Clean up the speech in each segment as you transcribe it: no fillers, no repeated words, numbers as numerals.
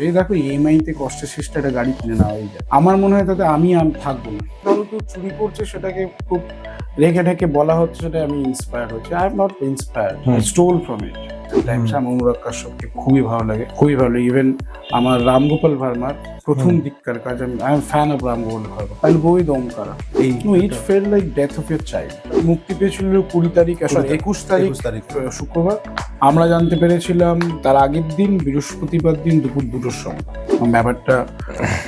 এই দেখো ইএমআই তে কষ্টের শেষটা একটা গাড়ি কিনে নেওয়া হয়ে যায়। আমার মনে হয় তাতে আমি থাকবো না। ধরো কেউ চুরি করছে, সেটাকে খুব রেখে ঢেকে বলা হচ্ছে, সেটা আমি ইন্সপায়ার হচ্ছে। I am not inspired, I stole from it. Times আমার অনুরাগ কাশ্যপকে খুবই ভালো লাগে, খুবই ভালো লাগে। ইভেন আমার রামগোপাল ভার্মার প্রথম দিককার কাজ, I am fan of Ramgopal Varma. I will go with Omkara. It fell like death of your child. মুক্তি পেয়েছিল 20 তারিখ, 21 তারিখ শুক্রবার। আমরা জানতে পেরেছিলাম তার আগের দিন বৃহস্পতিবার দিন দুপুর 2টোর সময়। ব্যাপারটা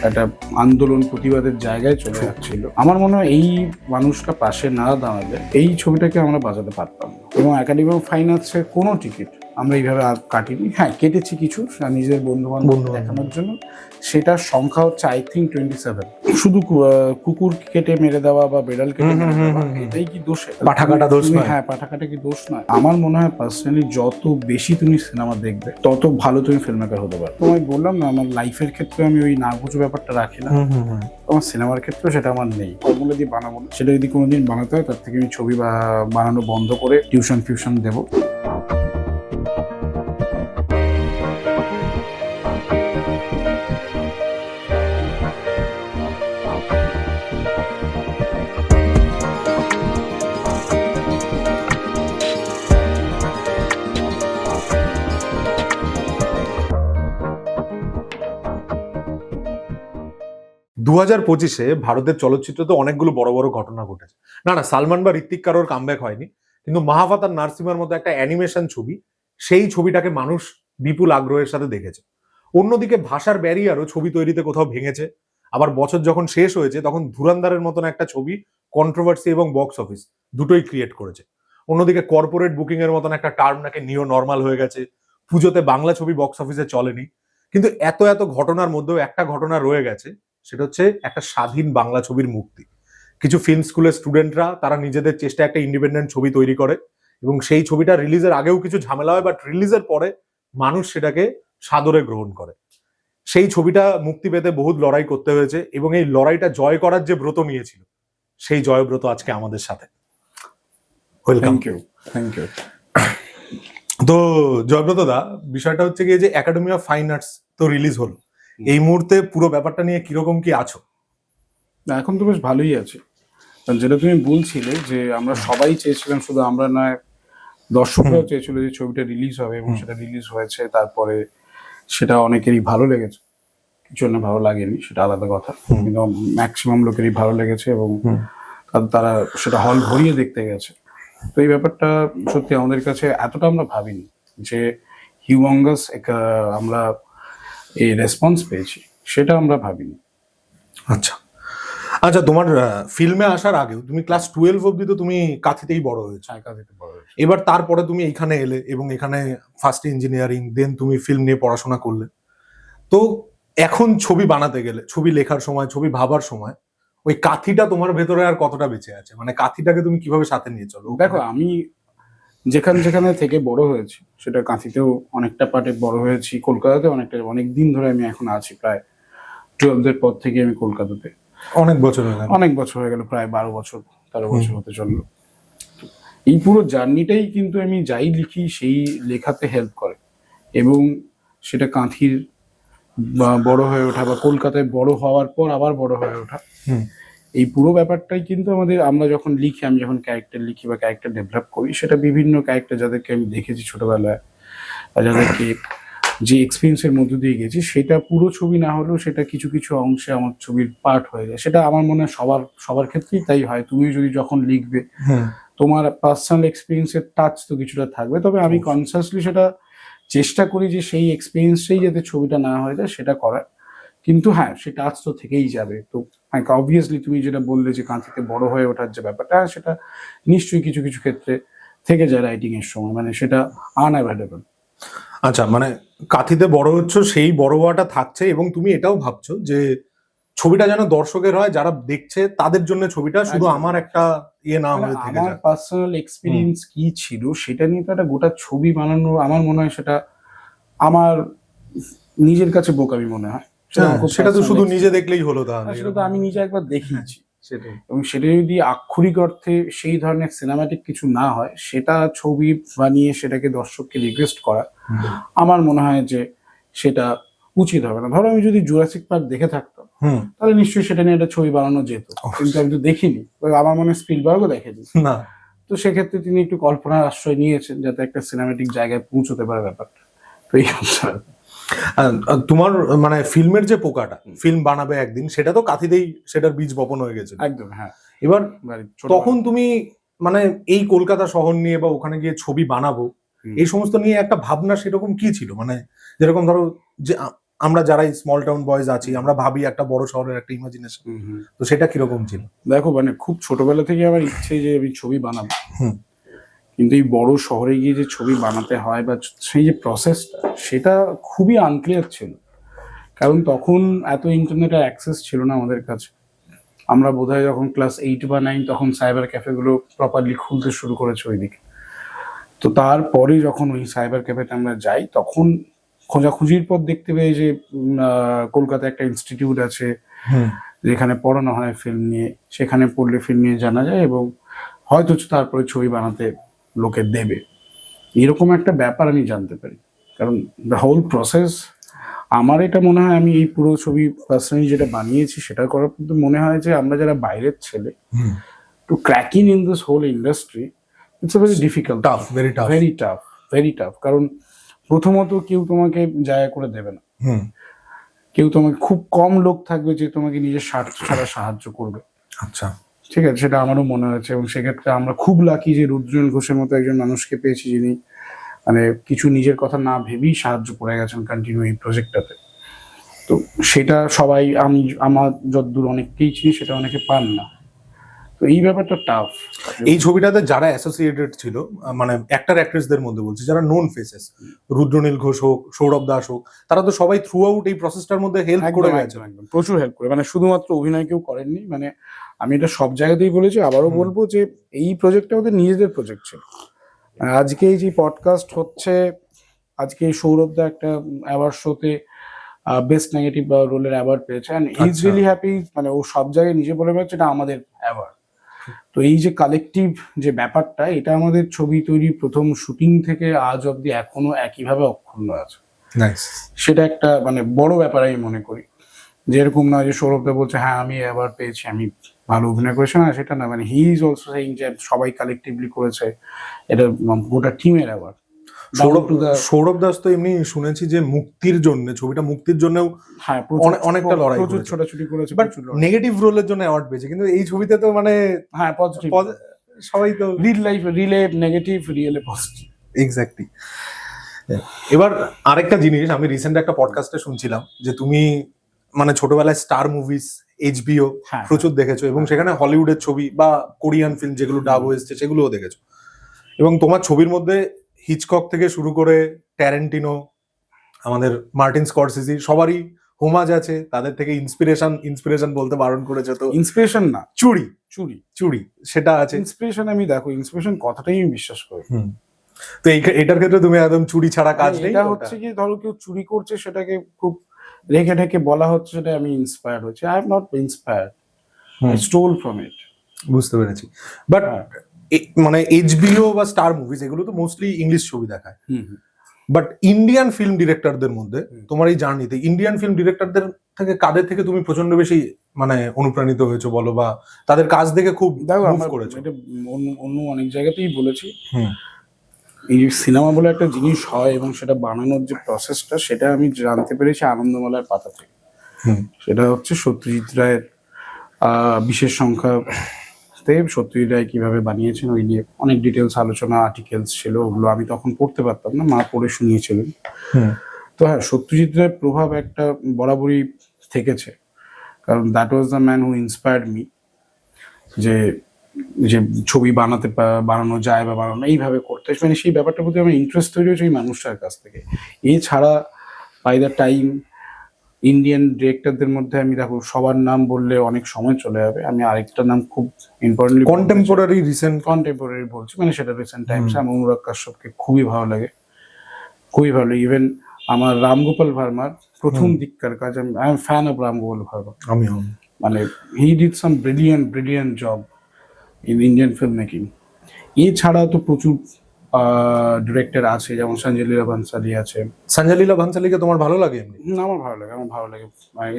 একটা আন্দোলন প্রতিবাদের জায়গায় চলে যাচ্ছিল। আমার মনে হয় এই মানুষটা পাশে না দাঁড়ালে এই ছবিটাকে আমরা বাজাতে পারতাম না। এবং একাডেমি অফ ফাইন আর্টসের কোনো টিকিট আমরা এইভাবে আর কাটিনি। হ্যাঁ, কেটেছি কিছু নিজেদের বন্ধু বান্ধব দেখানোর জন্য। সেটার সংখ্যা হচ্ছে আই থিঙ্ক 27। শুধু কুকুর কেটে মেরে দেওয়া বা বেড়াল কেটে মেরে দেওয়া, এটাই কি দোষ? পাঠা কাটা দোষ নয়। হ্যাঁ, পাঠা কাটা কি দোষ নয়? আমার মনে হয় পার্সোনালি যত বেশি তুমি সিনেমা দেখবে তত ভালো তুমি ফিল্ম মেকার হতে পারো। তোমায় বললাম না, আমার লাইফের ক্ষেত্রে আমি ওই না বুঝো ব্যাপারটা রাখি না। আমার সিনেমার ক্ষেত্রেও সেটা আমার নেই। ফর্মুলা দিয়ে বানাবো না। সেটা যদি কোনোদিন বানাতে হয়, তার থেকে আমি ছবি বানানো বন্ধ করে টিউশন ফিউশন দেবো। 2025-এ ভারতের চলচ্চিত্রতে অনেকগুলো বড় বড় ঘটনা ঘটেছে। না, সালমান বা ঋত্বিক কারোর কামব্যাক হয়নি, কিন্তু মাহাভাতার নার্সিমার মতো একটা অ্যানিমেশন ছবি, সেই ছবিটাকে মানুষ বিপুল আগ্রহের সাথে দেখেছে। অন্যদিকে ভাষার ব্যারিয়ারও ছবি তৈরিতে কোথাও ভেঙেছে। আবার বছর যখন শেষ হয়েছে, তখন ধুরান্ধারের মতন একটা ছবি কন্ট্রোভার্সি এবং বক্স অফিস দুটোই ক্রিয়েট করেছে। অন্যদিকে কর্পোরেট বুকিং এর মতন একটা টার্ম নাকি নিও নর্মাল হয়ে গেছে। পুজোতে বাংলা ছবি বক্স অফিসে চলেনি, কিন্তু এত এত ঘটনার মধ্যেও একটা ঘটনা রয়ে গেছে, সেটা হচ্ছে একটা স্বাধীন বাংলা ছবির মুক্তি। কিছু ফিল্ম স্কুলের স্টুডেন্টরা তারা নিজেদের চেষ্টায় একটা ইন্ডিপেন্ডেন্ট ছবি তৈরি করে, এবং সেই ছবিটা রিলিজের আগেও কিছু ঝামেলা হয়, বাট রিলিজের পরে মানুষ সেটাকে সাদরে গ্রহণ করে। সেই ছবিটা মুক্তি পেতে বহুত লড়াই করতে হয়েছে, এবং এই লড়াইটা জয় করার যে ব্রত নিয়েছিল, সেই জয়ব্রত আজকে আমাদের সাথে। ওয়েলকাম। Thank you. তো জয়ব্রত দা, বিষয়টা হচ্ছে গিয়ে যে একাডেমি অফ ফাইন আর্টস তো রিলিজ হলো, এই মুহূর্তে পুরো ব্যাপারটা নিয়ে কিরকম কি আছো? এখন তো বেশ ভালোই আছে। যেটা তুমি বলছিলে যে আমরা সবাই চেয়েছিলাম, শুধু আমরা নয়, দর্শকরাও চেয়েছিল যে ছবিটা রিলিজ হবে, এবং সেটা রিলিজ হয়েছে। তারপরে সেটা অনেকেরই ভালো লেগেছে, কিছু না ভালো লাগেনি, সেটা আলাদা কথা, কিন্তু ম্যাক্সিমাম লোকেরই ভালো লেগেছে, এবং তারা সেটা হল ভরিয়ে দেখতে গেছে। তো এই ব্যাপারটা সত্যি আমাদের কাছে এতটা আমরা ভাবিনি যে হিউমঙ্গাস আমরা এই রেসপন্স পেয়েছি, সেটা আমরা ভাবিনি। আচ্ছা আচ্ছা, তোমার ফিল্মে আসার আগেও তুমি ক্লাস 12 অব্দি তো তুমি কাঁথিতেই বড় হয়েছো। এবার তারপরে তুমি এখানে এলে, এবং এখানে ফার্স্ট ইঞ্জিনিয়ারিং, দেন তুমি ফিল্ম নিয়ে পড়াশোনা করলে। তো এখন ছবি বানাতে গেলে, ছবি লেখার সময়, ছবি ভাবার সময়, ওই কাথিটা তোমার ভেতরে আর কতটা বেঁচে আছে? মানে কাথিটাকে তুমি কিভাবে সাথে নিয়ে চলো? দেখো, আমি যেখানে থেকে বড় হয়েছি, সেটা কাঁথিতেও অনেকটা পার্টে বড় হয়েছি, কলকাতাতে অনেক দিন ধরে আমি এখন আছি। প্রায় 12 পর থেকে আমি কলকাতাতে। অনেক বছর হয়ে গেল। প্রায় 13 বছর হতে চললো। এই পুরো জার্নিটাই কিন্তু আমি যাই লিখি সেই লেখাতে হেল্প করে, এবং সেটা কাঁথির বড় হয়ে ওঠা বা কলকাতায় বড় হওয়ার পর আবার বড় হয়ে ওঠা, এই পুরো ব্যাপারটাই কিন্তু আমরা যখন লিখি, আমি যখন ক্যারেক্টার লিখি বা ক্যারেক্টার ডেভেলপ করি, সেটা বিভিন্ন ক্যারেক্টার যাদেরকে আমি দেখেছি ছোটবেলায়, বা যাদেরকে যে এক্সপিরিয়েন্সের মধ্য দিয়ে গেছি, সেটা পুরো ছবি না হলেও সেটা কিছু কিছু অংশে আমার ছবির পার্ট হয়ে যায়। সেটা আমার মনে হয় সবার ক্ষেত্রেই তাই হয়। তুমি যদি যখন লিখবে, তোমার পার্সোনাল এক্সপিরিয়েন্সের টাচ তো কিছুটা থাকবে, তবে আমি কনসিয়াসলি সেটা চেষ্টা করি যে সেই এক্সপিরিয়েন্সটাই যাতে ছবিটা না হয়ে যায় সেটা করার। কিন্তু হ্যাঁ, সে টাচ তো থেকেই যাবে। তো অবভিয়াসলি তুমি যেটা বললে যে কাঁথিতে বড় হয়ে ওঠার যে ব্যাপারটা, সেটা নিশ্চয়ই কিছু কিছু ক্ষেত্রে থেকে যায় রাইটিং এর সময়, মানে সেটা আনঅ্যাভয়েডেবল। আচ্ছা, মানে কাঁথিতে বড় হচ্ছ, সেই বড় হওয়াটা থাকছে, এবং তুমি এটাও ভাবছো যে ছবিটা যেন দর্শকের হয়, যারা দেখছে তাদের জন্য ছবিটা, শুধু আমার একটা না হয়ে থেকে যায়। আমার পার্সোনাল এক্সপিরিয়েন্স কি ছিল সেটা নিয়ে তো একটা গোটা ছবি বানানো, আমার মনে হয় সেটা আমার নিজের কাছে বোকামি মনে হয়। সেটা তো শুধু নিজে দেখলেই হলো, তাহলে সেটা তো আমি নিজে একবার দেখিয়েছি, এবং সেটা যদি আক্ষরিক অর্থে সেই ধরনের সিনেমাটিক কিছু না হয়, সেটা ছবি বানিয়ে সেটাকে দর্শককে রিকোয়েস্ট করা, আমার মনে হয় যে সেটা উচিত হবে না। ধরো আমি যদি জুরাসিক পার্ক দেখে থাকতাম তাহলে নিশ্চয়ই সেটা নিয়ে একটা ছবি বানানো যেত, কিন্তু আমি তো দেখিনি, আমার মনে হয় স্পিলবার্গও দেখেনি না। তো সেক্ষেত্রে তিনি একটু কল্পনার আশ্রয় নিয়েছেন যাতে একটা সিনেমাটিক জায়গায় পৌঁছতে পারে ব্যাপারটা। তো এই হচ্ছে তোমার মানে ফিল্মের যে পোকাটা, ফিল্ম বানাবে একদিন, সেটা তো কাঁথিতেই সেটার বীজ বপন হয়ে গেছে একদম। হ্যাঁ, এবার তখন তুমি মানে এই কলকাতা শহর নিয়ে বা ওখানে গিয়ে ছবি বানাবো এই সমস্ত নিয়ে একটা ভাবনা সেরকম কি ছিল? মানে যেরকম ধরো যে আমরা যারা স্মল টাউন বয়েজ আছি আমরা ভাবি একটা বড় শহরের একটা ইমাজিনেশন, তো সেটা কিরকম ছিল? দেখো মানে খুব ছোটবেলা থেকে আমার ইচ্ছে যে আমি ছবি বানাবো, কিন্তু এই বড় শহরে গিয়ে যে ছবি বানাতে হয় বা সেই যে প্রসেসটা সেটা খুবই আনক্লিয়ার ছিল, কারণ তখন এত ইন্টারনেটের অ্যাক্সেস ছিল না আমাদের কাছে। আমরা বোধহয় যখন ক্লাস 8 বা 9 তখন সাইবার ক্যাফেগুলো প্রপারলি খুলতে শুরু করেছে ওইদিকে। তো তারপরে যখন ওই সাইবার ক্যাফেতে আমরা যাই তখন খোঁজাখুঁজির পর দেখতে পেয়ে যে কলকাতায় একটা ইনস্টিটিউট আছে যেখানে পড়ানো হয় ফিল্ম নিয়ে, সেখানে পড়লে ফিল্ম নিয়ে জানা যায় এবং হয়তো তারপরে ছবি বানাতে লোকে দেবে, এরকম একটা ব্যাপার আমি জানতে পারি। কারণ দ্য হোল প্রসেস আমার এটা মনে হয়, আমি এই পুরো ছবি পার্সোনালি যেটা বানিয়েছি সেটা করার কিন্তু মনে হয় যে আমরা যারা বাইরের ছেলে to crack in this whole industry it's very difficult, tough, very tough. কারণ প্রথমত কেউ তোমাকে জায়গা করে দেবে না, কেউ তোমাকে, খুব কম লোক থাকবে যে তোমাকে নিজের স্বার্থ ছাড়া সাহায্য করবে। আচ্ছা, ঠিক আছে, সেটা আমারও মনে হয়েছে এবং সেক্ষেত্রে আমরা খুব লাকি যে রুদ্রনীল ঘোষের মতো একজন মানুষকে পেয়েছি যিনি মানে কিছু নিজের কথা না ভেবেই সাহায্য করে গেছেন কন্টিনিউ এই প্রজেক্টটাতে। তো সেটা সবাই, আমি আমার যতদূর অনেককেই চিনি সেটা অনেকে পান না, তো এই ব্যাপারটা টাফ। এই ছবিটাতে যারা অ্যাসোসিয়েটেড ছিল মানে অ্যাক্টর অ্যাক্ট্রেসদের মধ্যে বলছি, যারা নোন ফেসেস, রুদ্রনীল ঘোষ হোক, সৌরভ দাস হোক, তারা তো সবাই থ্রু আউট এই প্রসেসটার মধ্যে হেল্প করে গেছে, একদম প্রচুর হেল্প করে, মানে শুধুমাত্র অভিনয় কেউ করেননি। মানে আমি এটা সব জায়গাতেই বলেছি, আবারও বলবো যে এই প্রজেক্টটা ওদের নিজেদের প্রজেক্ট ছিল। আজকে এই যে পডকাস্ট হচ্ছে, আজকে সৌরভ দা একটা অ্যাওয়ার্ড শোতে বেস্ট নেগেটিভ রোলের অ্যাওয়ার্ড পেয়েছে, and he is really happy. মানে ও সব জায়গায় নিজে বলে বেড়াচ্ছে এটা আমাদের অ্যাওয়ার্ড। তো এই যে কালেকটিভ যে ব্যাপারটা, এটা আমাদের ছবি তৈরি প্রথম শুটিং থেকে আজ অব্দি এখনো একইভাবে অক্ষুণ্ণ আছে। সেটা একটা মানে বড় ব্যাপার আমি মনে করি। যেরকম না যে সৌরভদা বলছে হ্যাঁ আমি অ্যাওয়ার্ড পেয়েছি, আমি ভালো অভিনয় করেছি, না সেটা না, মানে হি ইজ অলসো সেইং যে সবাই কালেকটিভলি করেছে, এটা গোটা টিমের অ্যাওয়ার্ড। সৌরভ দাস তো এমনি শুনেছি যে মুক্তির জন্য, ছবিটা মুক্তির জন্যও হ্যাঁ অনেকটা লড়াই, প্রচুর ছোটাছুটি করেছে, বাট নেগেটিভ রোলের জন্য অ্যাওয়ার্ড পেয়েছে। কিন্তু এই ছবিতে তো মানে হ্যাঁ পজিটিভ, সবাই তো রিল লাইফ রিলে নেগেটিভ, রিয়েলে পজিটিভ। এক্স্যাক্টলি। এবার আরেকটা জিনিস, আমি রিসেন্ট একটা পডকাস্টে শুনছিলাম যে তুমি মানে ছোটবেলায় স্টার মুভিজ, HBO প্রচুর দেখেছো এবং সেখানে হলিউডের ছবি বা কোরিয়ান ফিল্ম যেগুলো ডাব হয়েছে সেগুলোও দেখেছো, এবং তোমার ছবির মধ্যে হিচকক থেকে শুরু করে ট্যারেন্টিনো, আমাদের মার্টিন স্করসেসি, সবারই হোমাজ আছে। তাদের থেকে ইন্সপিরেশন বলতে বারণ করেছে, তো ইন্সপিরেশন না, চুরি চুরি সেটা আছে। ইন্সপিরেশন আমি দেখো, ইন্সপিরেশন কথাটাই আমি বিশ্বাস করি। তো এটার ক্ষেত্রে তুমি একদম চুরি ছাড়া কাজ নেই। এটা হচ্ছে কি, ধরো কেউ চুরি করছে সেটাকে খুব রেখে ঢেকে বলা হচ্ছে সেটা আমি ইন্সপায়ার্ড হচ্ছে। I am not inspired, I stole from it. বুঝতে পেরেছি। বাট মানে HBO বা স্টার মুভিজ এগুলো তো মোস্টলি ইংলিশ ছবি দেখায়, বাট ইন্ডিয়ান ফিল্ম ডিরেক্টরদের মধ্যে তোমার এই জার্নিতে ইন্ডিয়ান ফিল্ম ডিরেক্টরদের থেকে কাদের থেকে তুমি প্রচন্ড বেশি মানে অনুপ্রাণিত হয়েছো বলো, বা তাদের কাজ দেখে খুব মুভ করেছো? এটা অন্য অনেক জায়গাতেই বলেছি, এই যে সিনেমা বলে একটা জিনিস হয় এবং সেটা বানানোর যে প্রসেসটা সেটা আমি জানতে পেরেছি আনন্দমালার পাতা থেকে। সেটা হচ্ছে সত্যজিৎ রায়ের বিশেষ সংখ্যাতে সত্যজিৎ রায় কিভাবে বানিয়েছেন ওই নিয়ে অনেক ডিটেলস আলোচনা, আর্টিকেলস ছিল, ওগুলো আমি তখন পড়তে পারতাম না, মা পড়ে শুনিয়েছিলেন। তো হ্যাঁ, সত্যজিৎ রায়ের প্রভাব একটা বরাবরই থেকেছে, কারণ that was the man who inspired me, যে ছবি বানানো যায় বা বানানো এইভাবে করতে, মানে সেই ব্যাপারটার প্রতি আমার ইন্টারেস্ট তৈরি হয়েছে এই মানুষটার কাছ থেকে। এছাড়া বাই দ্য টাইম ইন্ডিয়ান ডিরেক্টরদের মধ্যে আমি দেখো সবার নাম বললে অনেক সময় চলে যাবে, আমি আরেকটা নাম খুব ইম্পর্টেন্টলি কন্টেম্পোরারি বলছি, মানে সেটা রিসেন্ট টাইমস আমার অনুরাগ কাশ্যপকে খুবই ভালো লাগে, খুবই ভালো। ইভেন আমার রামগোপাল ভার্মার প্রথম দিককার কাজ, I am fan of Ramgopal Varma. মানে he did some brilliant job in Indian film making. এছাড়া তো প্রচুর ডিরেক্টর আছে, যেমন সঞ্জয় লীলা বানসালি আছে। সঞ্জয় লীলা ভানসালীকে তোমার ভালো লাগে এমনি? আমার ভালো লাগে মানে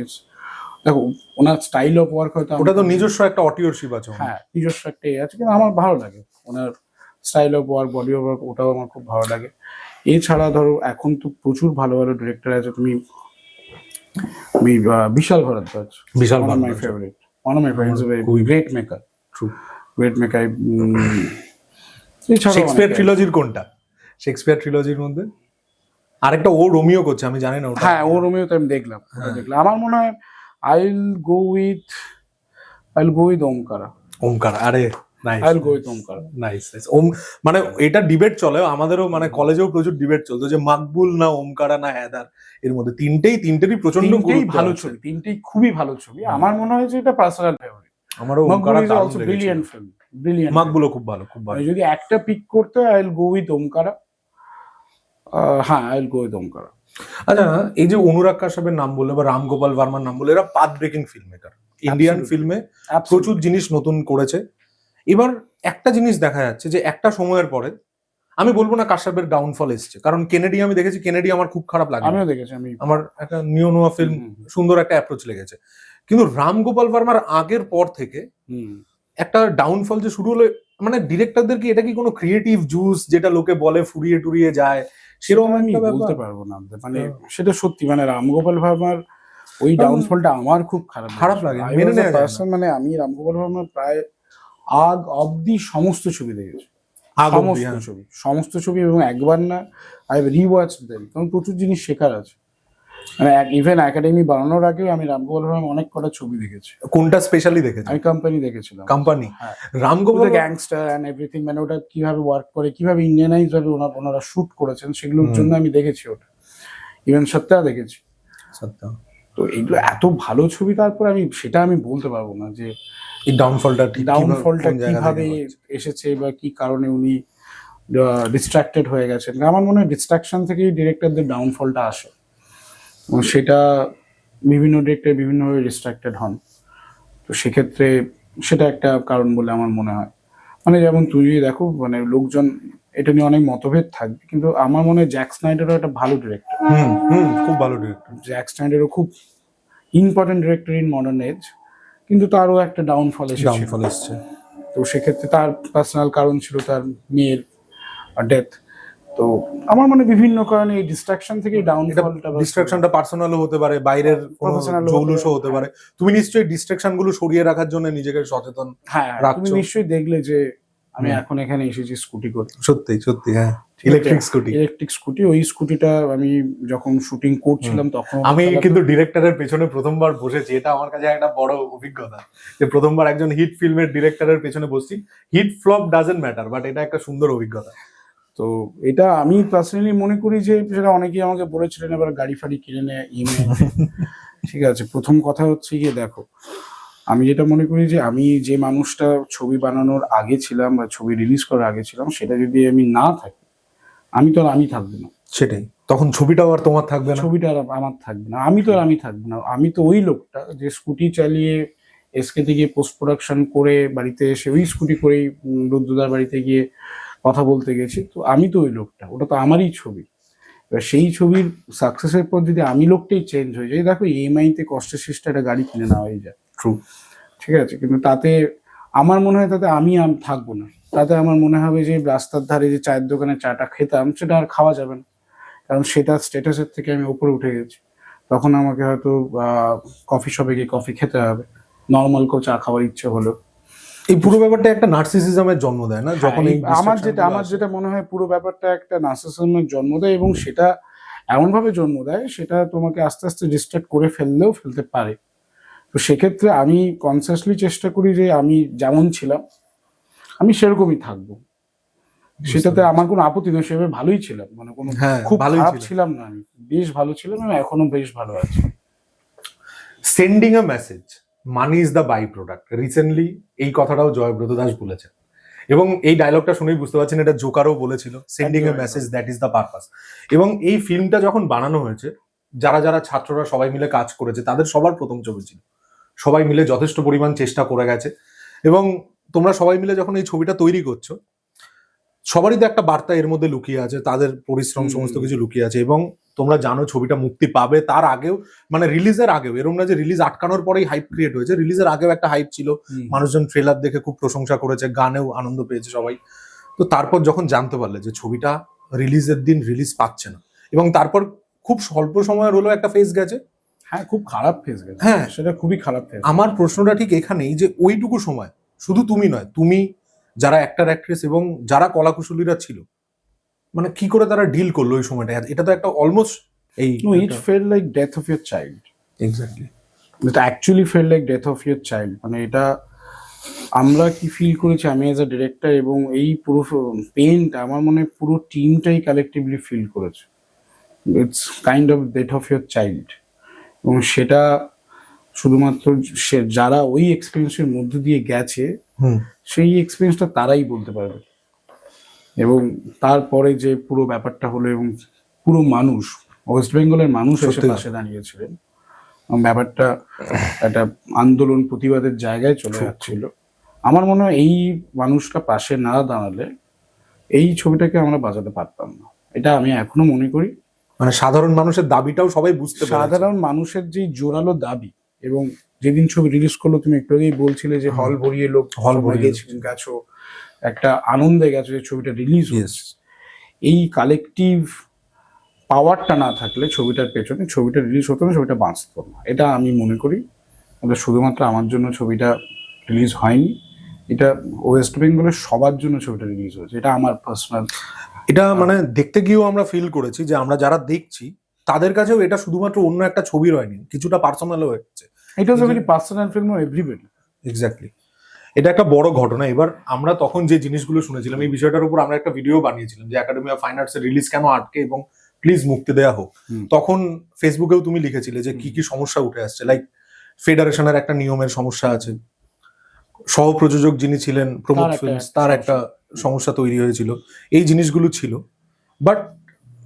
দেখো ওনার স্টাইল অফ ওয়ার্ক হয়তো ওটা তো নিজস্ব একটা অটিওরশিপ আছে ওনার। হ্যাঁ নিজস্ব একটা আছে, কিন্তু আমার ভালো লাগে ওনার style of work, body of work, ওটাও আমার খুব ভালো লাগে। এছাড়া ধরো এখন তো প্রচুর ভালো ভালো ডিরেক্টর আছে। তুমি Vishal Bhardwaj, Vishal one of my Bhardwaj. favorite, one of my friends, a very খুবই- great maker, True. great maker. এছাড়াও শেক্সপিয়ার অনেকে আছে। ট্রিলজির কোনটা? শেক্সপিয়ার ট্রিলজির মধ্যে আরেকটা ও রোমিও করছে, আমি জানি না ওটা। হ্যাঁ ও রোমিও তো আমি দেখলাম, ওটা হ্যাঁ। দেখলাম। আমার মনে হয় আইল গো উইথ ওমকারা। ওমকার, আরে নাইস আইল গো উইথ ওমকারা। নাইস। ওম মানে এটা ডিবেট চলে, আমাদেরও মানে কলেজেও প্রচুর ডিবেট চলতো যে মাকবুল না ওমকারা না হেদার, এর মধ্যে তিনটেরই প্রচন্ড তিনটেই গুরুত্ব ভালো আছে। ছবি, তিনটেই খুবই ভালো ছবি। আমার মনে হয় যে এটা পার্সোনাল ফেভারিট। আমারও মাকবুল ওমকারা ইজ দারুণ অলসো লেগেছিল। Brilliant film, brilliant. মাকবুলও খুব ভালো, খুব ভালো। যদি একটা পিক করতে হয় আইল গো উইথ ওমকারা। হ্যাঁ আইল গো উইথ ওমকারা। আচ্ছা, এই যে অনুরাগ কাশ্যপের নাম বললে বা রাম গোপাল ভার্মার নাম বললে, এরা path breaking film maker. Indian Absolutely. ফিল্মে প্রচুর জিনিস নতুন করেছে। এবার একটা জিনিস দেখা যাচ্ছে যে একটা সময়ের পরে, আমি বলবো না কাশ্যপের ডাউনফল এসছে, কারণ কেনেডি আমি দেখেছি, কেনেডি আমার খুব খারাপ লাগে। আমিও দেখেছি, আমি আমার একটা নিও নোয়া ফিল্ম, সুন্দর একটা অ্যাপ্রোচ লেগেছে। কিন্তু রাম গোপাল ভার্মার আগের পর থেকে একটা ডাউনফল যে শুরু হলো, মানে ডিরেক্টরদের কি এটা কি কোনো ক্রিয়েটিভ জুস যেটা লোকে বলে ফুরিয়ে টুরিয়ে যায়, সেরকম আমি একটা বলতে ব্যাপার? পারবো না, মানে সেটা সত্যি, মানে রামগোপাল ভার্মার ওই ডাউনফলটা আমার খুব খারাপ লাগে, I মেনে was a নেওয়া যায় না। person, মানে আমি রামগোপাল ভার্মার প্রায় আগ অব্দি সমস্ত ছবি দেখেছি, আগ অব্দি, সমস্ত ছবি, এবং একবার না, আই রিওয়াচ দেম, কারণ প্রচুর জিনিস শেখার আছে। মানে ইভেন একাডেমি বানানোর আগে আমি রামগোপাল ভার্মার অনেক কটা ছবি দেখেছি। কোনটা স্পেশালি দেখেছে? আমি কোম্পানি দেখেছিলাম, কোম্পানি। হ্যাঁ, Ram Gopal gangster and everything, মানে ওটা কিভাবে ওয়ার্ক করে, কিভাবে ইন্ডিয়ানাইজ ভাবে ওনারা শুট করেছেন, সেগুলোর জন্য আমি দেখেছি ওটা। ইভেন সত্যা দেখেছি। সত্য। তো এগুলো এত ভালো ছবি, তারপর সেটা আমি বলতে পারবো না যে এই ডাউনফলটা কিভাবে এসেছে বা কি কারণে উনি ডিস্ট্রাক্টেড হয়ে গেছেন। আমার মনে হয় ডিস্ট্রাকশন থেকেই ডিরেক্টরদের ডাউনফলটা আসে, এবং সেটা বিভিন্ন ডিরেক্টর বিভিন্নভাবে ডিস্ট্রাক্টেড হন। তো সেক্ষেত্রে সেটা একটা কারণ বলে আমার মনে হয়। মানে যেমন তুই যদি দেখো, মানে লোকজন এটা নিয়ে অনেক মতভেদ থাকবে, কিন্তু আমার মনে হয় জ্যাক স্নাইডারও একটা ভালো ডিরেক্টর। খুব ভালো ডিরেক্টর। জ্যাক স্নাইডারও খুব important director in modern age, কিন্তু তারও একটা ডাউনফল এসেছে। তো সেক্ষেত্রে তার পার্সোনাল কারণ ছিল তার মেয়ের ডেথ। তো আমার মনে বিভিন্ন কারণে এই ডিস্ট্রাকশন থেকে ডিস্ট্রাকশনটা পার্সোনালও হতে পারে, বাইরের Professional জৌলুসও হতে পারে। তুমি নিশ্চয়ই ডিস্ট্রাকশন গুলো সরিয়ে রাখার জন্য নিজেকে সচেতন হ্যাঁ, তুমি রাখছো। নিশ্চয়ই দেখলে যে আমি এখন এখানে এসেছি স্কুটি করে। সত্যি হ্যাঁ, ইলেকট্রিক স্কুটি। ওই স্কুটিটা আমি যখন শুটিং করছিলাম তখন আমি কিন্তু ডিরেক্টরের পেছনে প্রথমবার বসেছি, এটা আমার কাছে একটা বড় অভিজ্ঞতা যে প্রথমবার একজন হিট ফিল্মের ডিরেক্টরের পেছনে বসছি। Hit flop doesn't matter, but এটা একটা সুন্দর অভিজ্ঞতা। তো এটা আমি পার্সোনালি মনে করি যে সেটা অনেকেই আমাকে বলেছিলেন এবার গাড়ি ফাড়ি কিনে নেয় ঠিক আছে, প্রথম কথা হচ্ছে গিয়ে দেখো, আমি যেটা মনে করি যে আমি যে মানুষটা ছবি বানানোর আগে ছিলাম বা ছবি রিলিজ করার আগে ছিলাম, সেটা যদি আমি না থাকি, আমি থাকবো না। সেটাই, তখন ছবিটাও আর তোমার থাকবে না, ছবিটা আর আমার থাকবে না, আমি থাকবো না। আমি তো ওই লোকটা যে স্কুটি চালিয়ে এসকে থেকে পোস্ট প্রোডাকশন করে বাড়িতে এসে ওই স্কুটি করেই রুদ্রদার বাড়িতে গিয়ে কথা বলতে গেছি। তো আমি তো ওই লোকটা, ওটা তো আমারই ছবি। এবার সেই ছবির সাকসেসের পর যদি আমি লোকটাই চেঞ্জ হয়ে যাই, দেখো EMI-তে কষ্টের সৃষ্টি একটা গাড়ি কিনে নেওয়াই যায়, ট্রু, ঠিক আছে, কিন্তু তাতে আমার মনে হয় তাতে আমি থাকবো না। তাতে আমার মনে হবে যে রাস্তার ধারে যে চায়ের দোকানে চাটা খেতাম সেটা আর খাওয়া যাবে না, কারণ সেটা স্ট্যাটাসের থেকে আমি উপরে উঠে গেছি। তখন আমাকে হয়তো কফি শপে গিয়ে কফি খেতে হবে, নর্মাল কেউ চা খাওয়ার ইচ্ছে হলো। এই পুরো ব্যাপারটা একটা নার্সিসিজমের জন্ম দেয় না? যখন আমার যেটা মনে হয় পুরো ব্যাপারটা একটা নার্সিসিজমের জন্ম দেয়, এবং সেটা এমন ভাবে জন্ম দেয় সেটা তোমাকে আস্তে আস্তে ডিস্ট্রাক্ট করে ফেলতে পারে। তো সেক্ষেত্রে আমি কনসিয়াসলি চেষ্টা করি যে আমি যেমন ছিলাম আমি সেরকমই থাকবো, সেটাতে আমার কোনো আপত্তি নেই। সেভাবে ভালোই ছিলাম, মানে কোনো খুব খারাপ ছিলাম না, আমি বেশ ভালো ছিলাম, আমি এখনো বেশ ভালো আছি। Sending a message, money is the by product, recently এই কথাটাও জয়ব্রত দাস বলেছেন, এবং এই ডায়লগটা শুনেই বুঝতে পারছেন এটা জোকারও বলেছিল, sending A message, that is the purpose. এবং এই ফিল্মটা যখন বানানো হয়েছে, যারা ছাত্ররা সবাই মিলে কাজ করেছে, তাদের সবার প্রথম ছবি ছিল, সবাই মিলে যথেষ্ট পরিমাণ চেষ্টা করে গেছে। এবং তোমরা সবাই মিলে যখন এই ছবিটা তৈরি করছো, সবারই তো একটা বার্তা এর মধ্যে লুকিয়ে আছে, তাদের পরিশ্রম সমস্ত কিছু লুকিয়ে আছে। এবং তোমরা জানো ছবিটা মুক্তি পাবে তার আগেও, মানে রিলিজের আগেও, এরকম না যে রিলিজ আটকানোর পরেই হাইপ ক্রিয়েট হয়েছে, রিলিজের আগেও একটা হাইপ ছিল, মানুষজন ট্রেলার দেখে খুব প্রশংসা করেছে, গানেও আনন্দ পেয়েছে সবাই। তো তারপর যখন জানতে পারলে যে ছবিটা রিলিজের দিন রিলিজ পাচ্ছে না, এবং তারপর খুব স্বল্প সময়ের হলো একটা ফেজ গেছে, হ্যাঁ খুব খারাপ ফেজ গেছে, হ্যাঁ সেটা খুবই খারাপ ফেজ। আমার প্রশ্নটা ঠিক এখানেই যে ওইটুকু সময় শুধু তুমি নয়, তুমি যারা অ্যাক্টর অ্যাক্ট্রেস এবং যারা কলাকুশলীরা ছিল, মানে কি করে তারা ডিল করলো ওই সময়টা? এটা তো একটা অলমোস্ট এই No, it felt like death of your child. Exactly It actually felt like death of your child. মানে এটা আমরা কি ফিল করেছি আমি এজ আ ডিরেক্টর, এবং এই পুরো পেইনটা আমার মনে হয় পুরো টিমটাই কালেকটিভলি ফিল করেছে। It's kind of death of your child. এবং সেটা শুধুমাত্র সে যারা ওই এক্সপিরিয়েন্সের মধ্যে দিয়ে গেছে সেই এক্সপিরিয়েন্সটা তারাই বলতে পারবে। এবং তারপরে যে পুরো ব্যাপারটা হলো, এবং পুরো মানুষ, ওয়েস্ট বেঙ্গলের মানুষ এসে পাশে দাঁড়িয়েছিলেন, এবং ব্যাপারটা একটা আন্দোলন প্রতিবাদের জায়গায় চলে যাচ্ছিল। আমার মনে হয় এই মানুষটা পাশে না দাঁড়ালে এই ছবিটাকে আমরা বাজাতে পারতাম না, এটা আমি এখনো মনে করি। মানে সাধারণ মানুষের দাবিটাও সবাই বুঝতে পারে, সাধারণ মানুষের যে জোরালো দাবি। এবং যেদিন ছবি রিলিজ করলো, তুমি একটু আগেই বলছিলে যে হল ভরিয়ে লোক হল ভরিয়ে গেছো, একটা আনন্দে গেছো যে ছবিটা রিলিজ হয়েছে। এই কালেকটিভ পাওয়ারটা না থাকলে ছবিটার পেছনে ছবিটা রিলিজ হতো না, ছবিটা বাঁচত না, এটা আমি মনে করি। এটা শুধুমাত্র আমার জন্য ছবিটা রিলিজ হয়নি, এটা ওয়েস্ট বেঙ্গলের সবার জন্য ছবিটা রিলিজ হয়েছে, এটা আমার পার্সোনাল। এটা মানে দেখতে গিয়েও আমরা ফিল করেছি যে আমরা যারা দেখছি তাদের কাছেও এটা শুধুমাত্র অন্য একটা ছবির হয়নি, কিছুটা পার্সোনালও হয়েছে। এটা হচ্ছে very personal film of everybody. Exactly, এটা একটা বড় ঘটনা। এবার আমরা তখন যে জিনিসগুলো শুনেছিলাম এই বিষয়টার উপর আমরা একটা ভিডিও বানিয়েছিলাম যে একাডেমি অফ ফাইন আর্টস এর রিলিজ কেন আটকে এবং প্লিজ মুক্তি দেওয়া হোক। তখন ফেসবুকেও তুমি লিখেছিলে যে কি কি সমস্যা উঠে আসছে, লাইক ফেডারেশনের একটা নিয়মের সমস্যা আছে, সহ প্রযোজক যিনি ছিলেন প্রমোদ ফিল্মস, তার একটা সমস্যা তৈরি হয়েছিল, এই জিনিসগুলো ছিল। বাট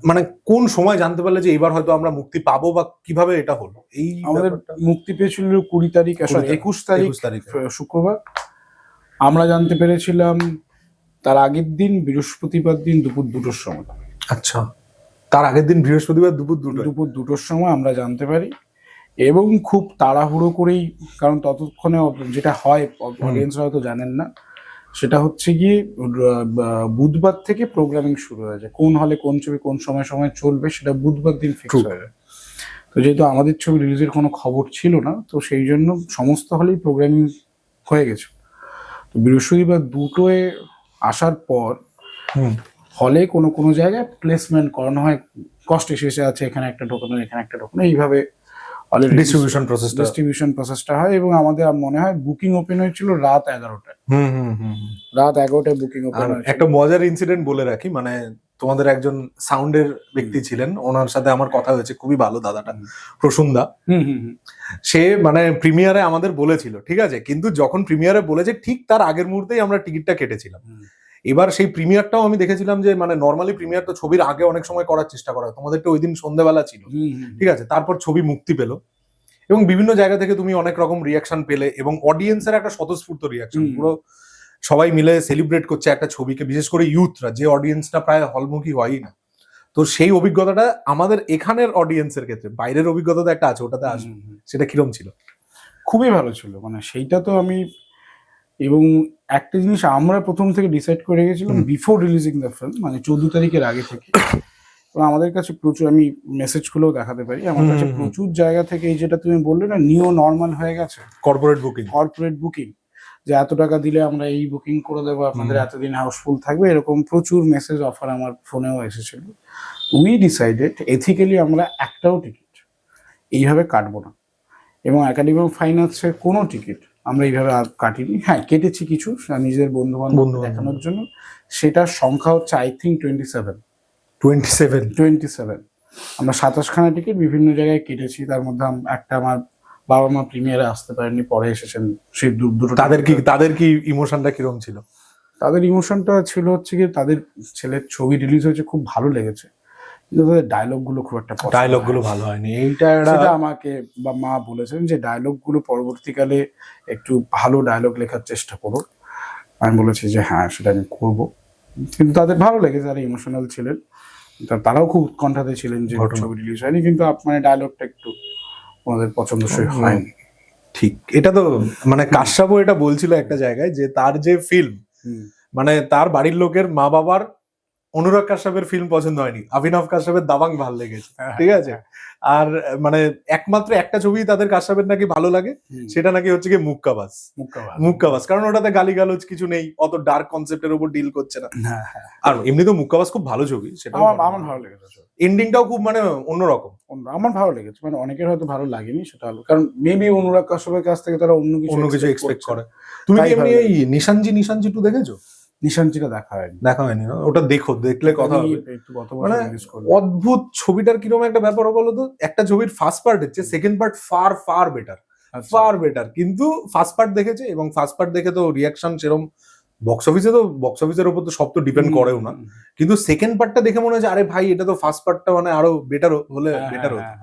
মানে কোন সময় জানতে পারলে যে এবার হয়তো আমরা মুক্তি পাবো, বা কিভাবে এটা হলো? এই আমাদের মুক্তি পেয়েছিল 20 তারিখ, 21 তারিখ শুক্রবার। আমরা জানতে পেরেছিলাম তার আগের দিন বৃহস্পতিবার দিন দুপুর 2টোর সময়। আচ্ছা, তার আগের দিন বৃহস্পতিবার দুপুর 2টোর সময় আমরা জানতে পারি। এবং খুব তাড়াহুড়ো করেই, কারণ ততক্ষণে যেটা হয় অডিয়েন্সরা হয়তো জানেন না, সেটা হচ্ছে গিয়ে বুধবার থেকে প্রোগ্রামিং শুরু হয়ে যায়, কোন হলে কোন ছবি কোন সময় চলবে সেটা বুধবার দিন ফিক্স হয়ে যায়। তো যেহেতু আমাদের ছবি রিলিজের কোনো খবর ছিল না, তো সেই জন্য সমস্ত হলেই প্রোগ্রামিং হয়ে গেছে। তো বৃহস্পতিবার 2টোয় আসার পর হলে কোনো জায়গায় প্লেসমেন্ট করানো হয়, কষ্টে শেষে আছে, এখানে একটা ঢোকানো এখানে একটা ঢোকানো, এইভাবে ডিস্ট্রিবিউশন প্রসেসটা হয়। এবং আমাদের মনে হয় বুকিং ওপেন হয়েছিল রাত 11টায়। রাত 11টায় বুকিং ওপেন হয়েছিল। একটা মজার ইনসিডেন্ট বলে রাখি, মানে তোমাদের একজন সাউন্ডের ব্যক্তি ছিলেন, ওনার সাথে আমার কথা হয়েছে, খুবই ভালো দাদাটা, প্রসুন্দা। সে মানে প্রিমিয়ারে আমাদের বলেছিল, ঠিক আছে, কিন্তু যখন প্রিমিয়ারে বলেছে ঠিক তার আগের মুহূর্তেই আমরা টিকিটটা কেটেছিলাম। এবার সেই প্রিমিয়ারটাও আমি দেখেছিলাম যে মানে নর্মালি প্রিমিয়ার তো ছবির আগে অনেক সময় করার চেষ্টা করা হয়, তোমাদেরটা ওই দিন সন্ধ্যাবেলা ছিল, ঠিক আছে। তারপর ছবি মুক্তি পেলো এবং বিভিন্ন জায়গা থেকে তুমি অনেক রকম রিয়াকশন পেলে, এবং অডিয়েন্সের একটা স্বতঃস্ফূর্ত রিয়াকশন, পুরো সবাই মিলে সেলিব্রেট করছে একটা ছবিকে, বিশেষ করে ইউথরা, যে অডিয়েন্সটা প্রায় হলমুখী হয়ই না। তো সেই অভিজ্ঞতাটা আমাদের এখানের অডিয়েন্সের ক্ষেত্রে, বাইরের অভিজ্ঞতা তো একটা আছে, ওটাতে আসবে, সেটা কিরম ছিল? খুবই ভালো ছিল, মানে সেইটা তো আমি। এবং একটা জিনিস আমরা প্রথম থেকে ডিসাইড করে গেছিলাম বিফোর রিলিজিং দ্য ফিল্ম, মানে 14 তারিখের আগে থেকে। আমাদের কাছে প্রচুর, আমি মেসেজগুলোও দেখাতে পারি, আমার কাছে প্রচুর জায়গা থেকে এই যেটা তুমি বললে না, নিও নর্মাল হয়ে গেছে কর্পোরেট বুকিং, যে এত টাকা দিলে আমরা এই বুকিং করে দেবো, আপনাদের এতদিন হাউসফুল থাকবে, এরকম প্রচুর মেসেজ অফার আমার ফোনেও এসেছিল। উই ডিসাইডেড এথিক্যালি আমরা একটাও টিকিট এইভাবে কাটবো না, এবং একাডেমি অফ ফাইন আর্টসের কোনো টিকিট আমরা এইভাবে আর কাটিনি। হ্যাঁ, কেটেছি কিছু নিজেদের বন্ধু বান্ধব দেখানোর জন্য, সেটার সংখ্যা হচ্ছে আই থিঙ্ক 27। আমরা 27খানা টিকিট বিভিন্ন জায়গায় কেটেছি, তার মধ্যে একটা আমার বাবা মা প্রিমিয়ারে আসতে পারেননি, পরে এসেছেন, সেই দুটো। তাদের কি ইমোশনটা কিরকম ছিল? তাদের ইমোশনটা ছিল হচ্ছে কি, তাদের ছেলের ছবি রিলিজ হয়েছে, খুব ভালো লেগেছে, কিন্তু তাদের ডায়লগগুলো খুব একটা ভালো হয়নি। এইটা আমাকে বা মা বলেছেন যে ডায়লগগুলো পরবর্তীকালে একটু ভালো ডায়লগ লেখার চেষ্টা করো। আমি বলেছি যে হ্যাঁ, সেটা আমি করবো। কিন্তু তাদের ভালো লেগেছে, তারা ইমোশনাল ছিলেন, তারাও খুব উৎকণ্ঠাতে ছিলেন যে ঘটনা। ছবি রিলিজ হয়নি, কিন্তু মানে ডায়লগটা একটু ওনাদের পছন্দসই হয়নি। ঠিক, এটা তো মানে কাশ্যপও এটা বলছিল একটা জায়গায় যে তার যে ফিল্ম, মানে তার বাড়ির লোকের মা বাবার অনুরাগ কাশ্যপের ফিল্ম পছন্দ হয়নি, অভিনব কাশ্যপের দাবাং ভালো লেগেছে, ঠিক আছে। আর মানে একমাত্র একটা ছবি তাদের কাশ্যপের নাকি ভালো লাগে, সেটা নাকি হচ্ছে কি মুক্কাবাজ। মুক্কাবাজ কারণ ওটাতে গালিগালাজ কিছু নেই, অত ডার্ক কনসেপ্টের উপর ডিল করছে না। আর এমনি তো মুক্কাবাজ খুব ভালো ছবি, সেটা আমার ভালো লেগেছে, এন্ডিংটাও খুব মানে অন্যরকম। আমার ভালো লেগেছে, মানে অনেকের হয়তো ভালো লাগেনি, সেটা হলো কারণ মেবি অনুরাগ কাশ্যপের কাছ থেকে তারা অন্য কিছু এক্সপেক্ট করে। তুমি কি এমনি এই নিশানজি টু দেখেছো? নিশানজিটা দেখা হয়নি না, ওটা দেখো, দেখলে কথা হবে। মানে অদ্ভুত ছবিটার কিরকম একটা ব্যাপার বলো তো, একটা ছবির ফার্স্ট পার্ট হচ্ছে সেকেন্ড পার্ট ফার বেটার, কিন্তু ফার্স্ট পার্ট দেখেছে এবং ফার্স্ট পার্ট দেখে তো রিয়াকশন সেরকম বক্স অফিসের উপর তো সব তো ডিপেন্ড করেও না, কিন্তু সেকেন্ড পার্টটা দেখে মনে হচ্ছে আরে ভাই এটা তো ফার্স্ট পার্টটা মানে আরো বেটার হলে বেটার হতো,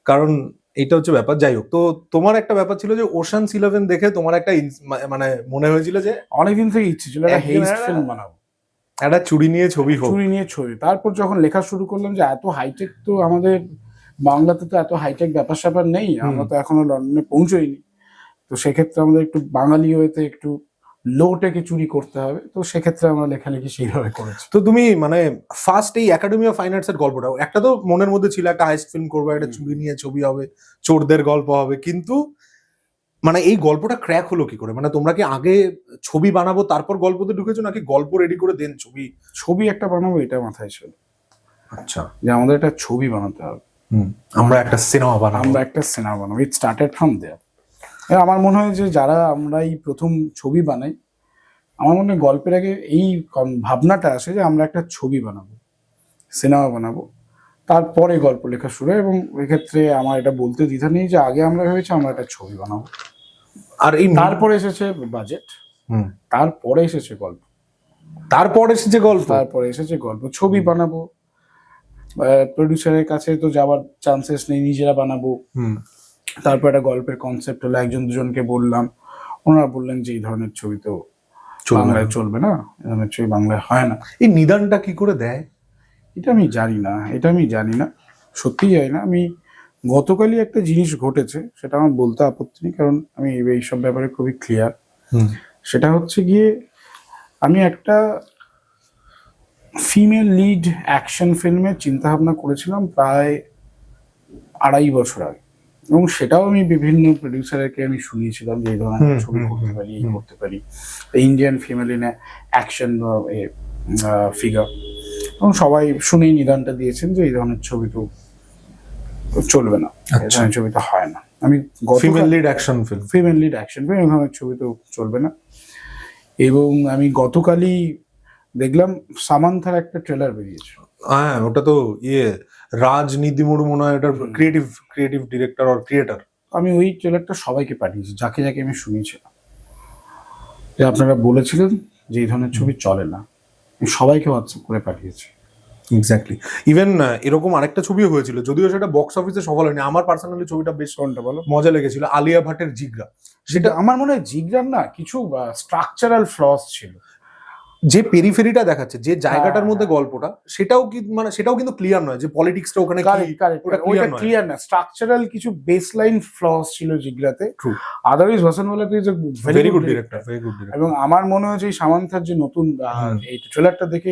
কারণ এইটা হচ্ছে ব্যাপার। যাই হোক, তো তোমার একটা ব্যাপার ছিল যে ওশানস 11 দেখে তোমার একটা মানে মনে হয়েছিল যে অনেকদিন থেকে ইচ্ছে ছিল একটা হেইস্ট ফিল্ম বানাবো, একটা চুরি নিয়ে ছবি হোক। তারপর যখন লেখা শুরু করলাম যে এত হাইটেক তো আমাদের বাংলাতে তো এত হাইটেক ব্যাপার স্যাপার নেই, আমরা তো এখনো লন্ডনে পৌঁছইনি, তো সেক্ষেত্রে আমাদের একটু বাঙালি হইতে একটু লো টেকে চুরি করতে হবে, তো সেক্ষেত্রে আমরা লেখালেখি সেইভাবে করেছি। তো তুমি মানে ফার্স্ট এই একাডেমি অফ ফাইন আর্টস এর গল্পটা একটা তো মনের মধ্যে ছিল, একটা হাইস্ট ফিল্ম করবো, একটা চুরি নিয়ে ছবি হবে, চোরদের গল্প হবে, কিন্তু মানে এই গল্পটা ক্র্যাক হলো কি করে? মানে তোমরা কি আগে ছবি বানাবো তারপর গল্পতে ঢুকেছো, নাকি গল্প রেডি করে দেন ছবি একটা বানাবো এটা মাথায় ছিল, আচ্ছা, যে আমাদের একটা ছবি বানাতে হবে, আমরা একটা সিনেমা বানাবো, ইট স্টার্টেড ফ্রম দেয়ার। আমার মনে হয় যে যারা আমরা এই প্রথম ছবি বানাই, আমার মনে হয় গল্পের আগে এই ভাবনাটা আসে যে আমরা একটা ছবি বানাবো, সিনেমা বানাবো, তারপরে গল্প লেখা শুরু হয়। এবং এক্ষেত্রে আমার এটা বলতে দ্বিধা নেই যে আগে আমরা ভেবেছি আমরা একটা ছবি বানাবো, আর এই তারপরে এসেছে বাজেট, তারপরে এসেছে গল্প, ছবি বানাবো, প্রডিউসারের কাছে তো যাওয়ার চান্সেস নেই, নিজেরা বানাবো। তারপর একটা গল্পের কনসেপ্ট হলো, একজন দুজনকে বললাম, ওনারা বললেন যে এই ধরনের ছবি তো বাংলায় চলবে না, এই ধরনের ছবি বাংলায় হয় না। এই নিদানটা কি করে দেয় এটা আমি জানি না, সত্যি জানি না। আমি গতকালই একটা জিনিস ঘটেছে, সেটা আমার বলতে আপত্তি নেই, কারণ আমি এইসব ব্যাপারে খুবই ক্লিয়ার। সেটা হচ্ছে গিয়ে আমি একটা ফিমেল লিড অ্যাকশন ফিল্মের চিন্তা ভাবনা করেছিলাম প্রায় 2.5 বছর আগে, এবং সেটাও আমি বিভিন্ন প্রডিউসারকে আমি শুনিয়েছিলাম যে এই ধরনের ছবি করতে পারি, এই করতে পারি, Indian female in action figure, এবং সবাই শুনেই নিদানটা দিয়েছেন যে এই ধরনের ছবি তো চলবে না, এই ধরনের ছবি তো হয় না। আমি ফিমেল লিড অ্যাকশন ফিল্ম এই ধরনের ছবি তো চলবে না। এবং আমি গতকালই দেখলাম সামান্থার একটা ট্রেলার বেরিয়েছে। হ্যাঁ, ওটা তো রাজনীতি মুর্মু মনে হয়, ওটার ক্রিয়েটিভ ডিরেক্টর আর ক্রিয়েটর। আমি ওই ট্রেলারটা সবাইকে পাঠিয়েছি, যাকে আমি শুনিয়েছিলাম যে আপনারা বলেছিলেন যে এই ধরনের ছবি চলে না, আমি সবাইকে হোয়াটসঅ্যাপ করে পাঠিয়েছি। এক্স্যাক্টলি, ইভেন এরকম আরেকটা ছবিও হয়েছিল, যদিও সেটা বক্স অফিসে সফল হয়নি। আমার পার্সোনালি ছবিটা বেশ মজা লেগেছিল, আলিয়া ভাটের জিগরা। সেটা আমার মনে হয় জিগরার না কিছু স্ট্রাকচারাল ফ্লস ছিল, যে পেরিফেরিটা দেখাচ্ছে, যে জায়গাটার মধ্যে গল্পটা, সেটাও কিন্তু ক্লিয়ার নয় যে পলিটিক্সটা ওখানে ওটা ক্লিয়ার না, স্ট্রাকচারাল কিছু বেসলাইন ফ্লস ছিল জিগরাতে। Otherwise ভাসানওয়ালা is a very good director. এবং আমার মনে হয় যে সামান্থার যে নতুন এই ট্রেলারটা দেখে,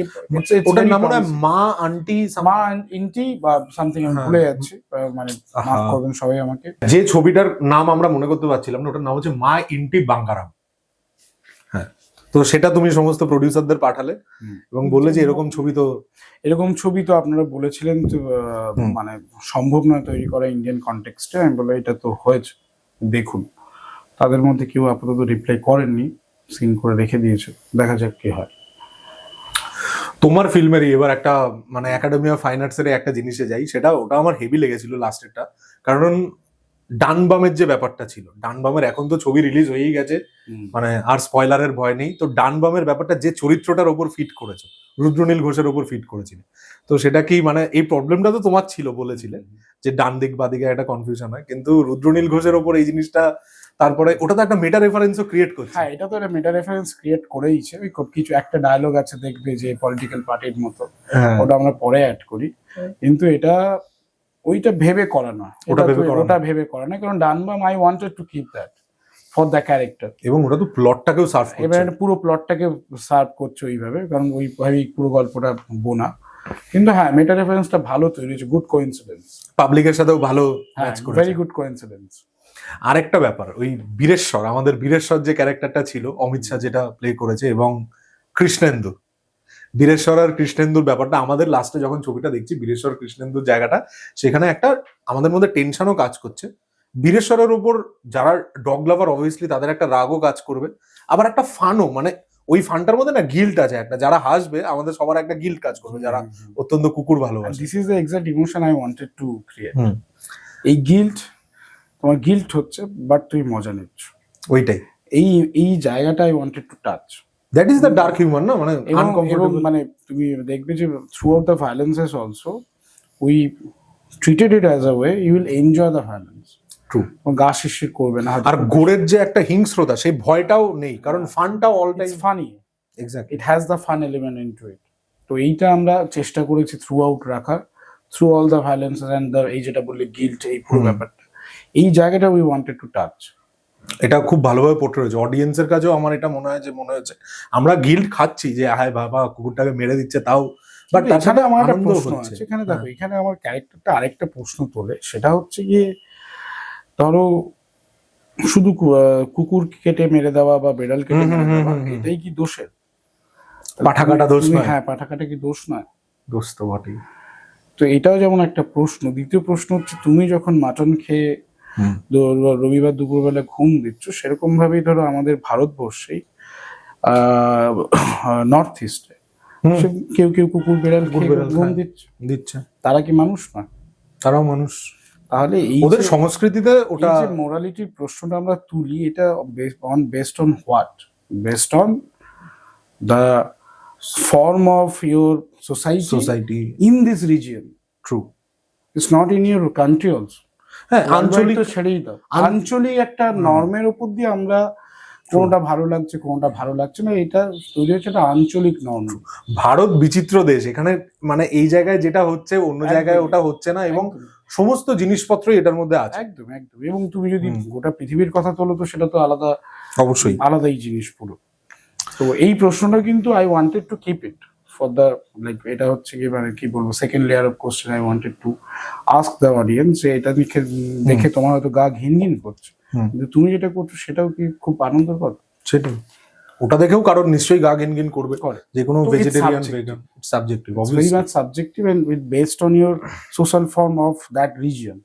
ওটার নাম মনে হয় মা আন্টি বা সামথিং, আমি ভুলে যাচ্ছি, মানে মাফ করবেন সবাই আমাকে। যে ছবিটার নাম আমরা মনে করতে পারছিলাম না, ওটার নাম হচ্ছে মা ইন্টি বাঙ্গারাম। হ্যাঁ, তো সেটা তুমি সমস্ত প্রডিউসারদের পাঠালে এবং বললে যে এরকম ছবি তো আপনারা বলেছিলেন মানে সম্ভব নয় তৈরি করা ইন্ডিয়ান কনটেক্সটে। আমি বললাম এটা তো হয়েছে, দেখুন। তাদের মধ্যে কেউ আপাতত রিপ্লাই করেননি, সিন করে রেখে দিয়েছে, দেখা যাক কি হয়। তোমার ফিল্মেরই এবার একটা মানে একাডেমি অফ ফাইন আর্টস এর একটা জিনিসে যাই, ওটা আমার হেভি লেগেছিল লাস্টেরটা, কারণ ডান বামের যে ব্যাপারটা ছিল, ডান বামের এখন তো ছবি রিলিজ হয়েই গেছে, মানে আর স্পয়লারের ভয় নেই। তো ডান বামের ব্যাপারটা যে চরিত্রটার ওপর ফিট করেছে, রুদ্রনীল ঘোষের ওপর ফিট করেছিল, তো সেটা কি মানে এই প্রবলেমটা তো তোমার ছিল বলেছিলে যে ডান দিক বা দিকে একটা কনফিউশন হয়, কিন্তু রুদ্রনীল ঘোষের ওপর এই জিনিসটা তারপরে ওটা তো একটা মেটা রেফারেন্সও ক্রিয়েট করছে। হ্যাঁ, এটা তো একটা মেটা রেফারেন্স ক্রিয়েট করেইছে। ওই খুব কিছু একটা ডায়লগ আছে দেখবে যে পলিটিক্যাল পার্টির মতো, হ্যাঁ, ওটা আমরা পরে অ্যাড করি, কিন্তু এটা ওইটা ভেবে করা না, ওটা ভেবে করা না। ওটা ভেবে করা না, কারণ ডান বাম I wanted to keep that for the character. এবং ওটা তো প্লটটাকেও সার্ভ এবার করছে। এটা পুরো প্লটটাকে সার্ভ করছে ওইভাবে, কারণ ওইভাবেই পুরো গল্পটা বোনা। কিন্তু হ্যাঁ, মেটা রেফারেন্সটা ভালো তৈরি হয়েছে, গুড কোইন্সিডেন্স, পাবলিকের সাথেও ভালো হ্যাঁ, ম্যাচ করেছে। Very good coincidence. আরেকটা ব্যাপার, ওই বীরেশ্বর, আমাদের বীরেশ্বর যে ক্যারেক্টারটা ছিল, অমিত শাহ যেটা প্লে করেছে, এবং কৃষ্ণেন্দু, বীরেশ্বর আর কৃষ্ণেন্দুর ব্যাপারটা আমাদের লাস্টে যখন ছবিটা দেখছি, বীরেশ্বর কৃষ্ণেন্দুর জায়গাটা, সেখানে একটা আমাদের মধ্যে টেনশনও কাজ করছে। বীরেশ্বরের উপর যারা ডগ লাভার অবভিয়াসলি তাদের একটা রাগও কাজ করবে, আবার একটা ফানও, মানে ওই ফানটার মধ্যে না গিল্ট আছে একটা, যারা হাসবে আমাদের সবার একটা গিল্ট কাজ করবে যারা অত্যন্ত কুকুর ভালোবাসে। This is the exact emotion I wanted to create. Hmm. এই গিল্ট, তোমার গিল্ট হচ্ছে বাট তুমি মজা নিচ্ছ, ওইটাই, এই এই জায়গাটা I wanted to touch. That is the dark humour না, মানে এবং uncomfortable। মানে তুমি দেখবে যে throughout the violences also we treated it as a way you will enjoy the violence. True. গা শিরশির করবে না। আর গোরের যে একটা হিংস্রতা, সেই ভয়টাও নেই, কারণ ফানটাও all time it's funny, exactly. It has the fun element into it. তো এইটা আমরা চেষ্টা করেছি থ্রু আউট রাখার, through all the violence and the, এই যেটা বললে গিল্ট, এই পুরো ব্যাপারটা, এই জায়গাটা উই ওয়ান্টেড টু টাচ। এটা খুব ভালোভাবে পোর্ট্রে হয়েছে অডিয়েন্সের কাছেও। আমার এটা মনে হয়েছে আমরা গিল্ট খাচ্ছি যে হায় বাবা কুকুরটাকে মেরে দিচ্ছে, তাও বাট তার সাথে আমার একটা আনন্দ প্রশ্ন হচ্ছে। আছে এখানে, দেখো এখানে আমার ক্যারেক্টারটা আরেকটা প্রশ্ন তোলে, সেটা হচ্ছে গিয়ে ধরো শুধু কুকুর কেটে মেরে দেওয়া বা বেড়াল কেটে মেরে দেওয়া, এটাই কি দোষের? পাঠা কাটা দোষ নয়? হ্যাঁ, পাঠা কাটা কি দোষ নয়? দোষ তো বটেই। তো এটাও যেমন একটা প্রশ্ন। দ্বিতীয় প্রশ্ন হচ্ছে, তুমি যখন মাটন খেয়ে রবিবার দুপুরবেলা ঘুম দিচ্ছ, সেরকম ভাবেই ধরো আমাদের ভারতবর্ষেই নর্থ ইস্টে কেউ কেউ কুকুর বেড়াল ঘুম দিচ্ছে, তারা কি মানুষ না? তারাও মানুষ। তাহলে এই ওদের সংস্কৃতিতে ওটা যে মোরালিটির প্রশ্নটা আমরা তুলি, এটা based on what? Based on the form of your society in this region. True. It's not in your country also. হ্যাঁ, আঞ্চলিক তো ছেড়েই দাও, আঞ্চলিক একটা নর্মের উপর দিয়ে আমরা কোনটা ভালো লাগছে কোনটা ভালো লাগছে না, এটা তৈরি হচ্ছে একটা আঞ্চলিক নর্ম। ভারত বিচিত্র দেশ, এখানে মানে এই জায়গায় যেটা হচ্ছে অন্য জায়গায় ওটা হচ্ছে না, এবং সমস্ত জিনিসপত্রই এটার মধ্যে আছে। একদম একদম। এবং তুমি যদি গোটা পৃথিবীর কথা তোলো তো সেটা তো আলাদা, অবশ্যই আলাদাই জিনিস পুরো। তো এই প্রশ্নটা কিন্তু I wanted to keep it for the, like এটা হচ্ছে কি মানে কি বলবো, second layer of question I wanted to ask the audience, যে এটা দেখে তোমার হয়তো গা ঘিন ঘিন করছে, কিন্তু তুমি যেটা করছো সেটাও কি খুব আনন্দকর? সেটাই, ওটা দেখেও কারণ নিশ্চয়ই গা ঘিনঘিন করবে। যে কোনো vegetarian vegan subjective, very much subjective and based on your social form of that region.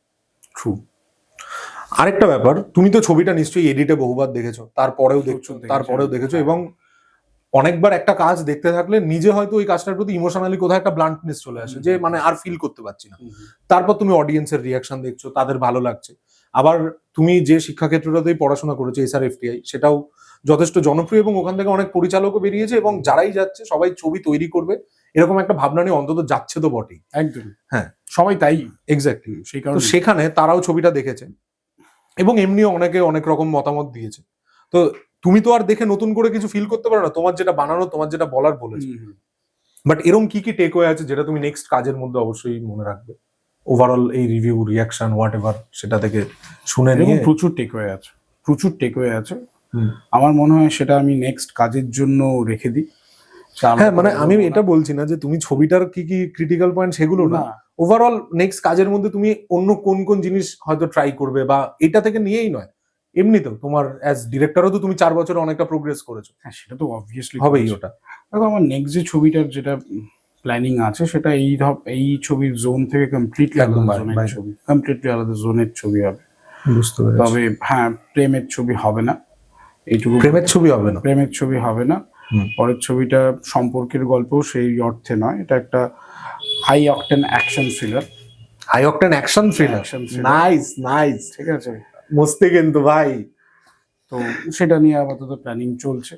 True. আরেকটা ব্যাপার, তুমি তো ছবিটা নিশ্চয়ই এডিটে বহুবার দেখেছো, তারপরেও দেখেছো, এবং অনেকবার একটা কাজ দেখতে থাকলে নিজে হয়তো ওই কাজটার প্রতি ইমোশনালি কোথাও একটা ব্লান্টনেস চলে আসে, যে মানে আর ফিল করতে পারছি না। তারপর তুমি অডিয়েন্সের রিয়াকশন দেখছো, তাদের ভালো লাগছে। আবার তুমি যে শিক্ষাক্ষেত্রটাতেই পড়াশোনা করেছো, SRFTI, সেটাও যথেষ্ট জনপ্রিয়, এবং ওখান থেকে অনেক পরিচালকও বেরিয়েছে, এবং যারাই যাচ্ছে সবাই ছবি তৈরি করবে এরকম একটা ভাবনা নিয়ে অন্তত যাচ্ছে তো বটেই। একদম, হ্যাঁ, সবাই তাই। এক্স্যাক্টলি। সেই তো কারণে সেখানে তারাও ছবিটা দেখেছে, এবং এমনিও অনেকে অনেক রকম মতামত দিয়েছে। তো তুমি তো আর দেখে নতুন করে কিছু ফিল করতে পারো না, তোমার যেটা বানানো, তোমার যেটা বলার বলেছে। বাট এরকম কি কি টেক ওয়ে আছে যেটা তুমি নেক্সট কাজের মধ্যে অবশ্যই মনে রাখবে? ওভারঅল এই রিভিউ, রিয়াকশন, হোয়াট এভার, সেটা থেকে শুনে নিয়ে। প্রচুর টেক ওয়ে আছে। আমার মনে হয় সেটা আমি নেক্সট কাজের জন্য রেখে দিই। হ্যাঁ, মানে আমি এটা বলছি না যে তুমি ছবিটার কি কি ক্রিটিক্যাল পয়েন্ট সেগুলো না, ওভারঅল নেক্সট কাজের মধ্যে তুমি অন্য কোন কোন জিনিস হয়তো ট্রাই করবে, বা এটা থেকে নিয়েই নয়, এমনিতেও তোমার অ্যাজ ডিরেক্টরও তো তুমি 4 বছরে অনেকটা প্রোগ্রেস করেছো। হ্যাঁ, সেটা তো অবভিয়াসলি হবেই ওটা। দেখো, আমার নেক্সট যে ছবিটার যেটা প্ল্যানিং আছে, সেটা এই ছবির জোন থেকে কমপ্লিটলি আলাদা জোনের ছবি হবে। বুঝতে পেরেছি। তবে হ্যাঁ, প্রেমের ছবি হবে না, এইটুকু। প্রেমের ছবি হবে না? প্রেমের ছবি হবে না। পরের ছবিটা সম্পর্কের গল্প সেই অর্থে নয়, এটা একটা high octane action thriller. High octane action thriller, nice. ঠিক আছে, মস্তি কিন্তু ভাই। তো সেটা নিয়ে আপাতত প্ল্যানিং চলছে,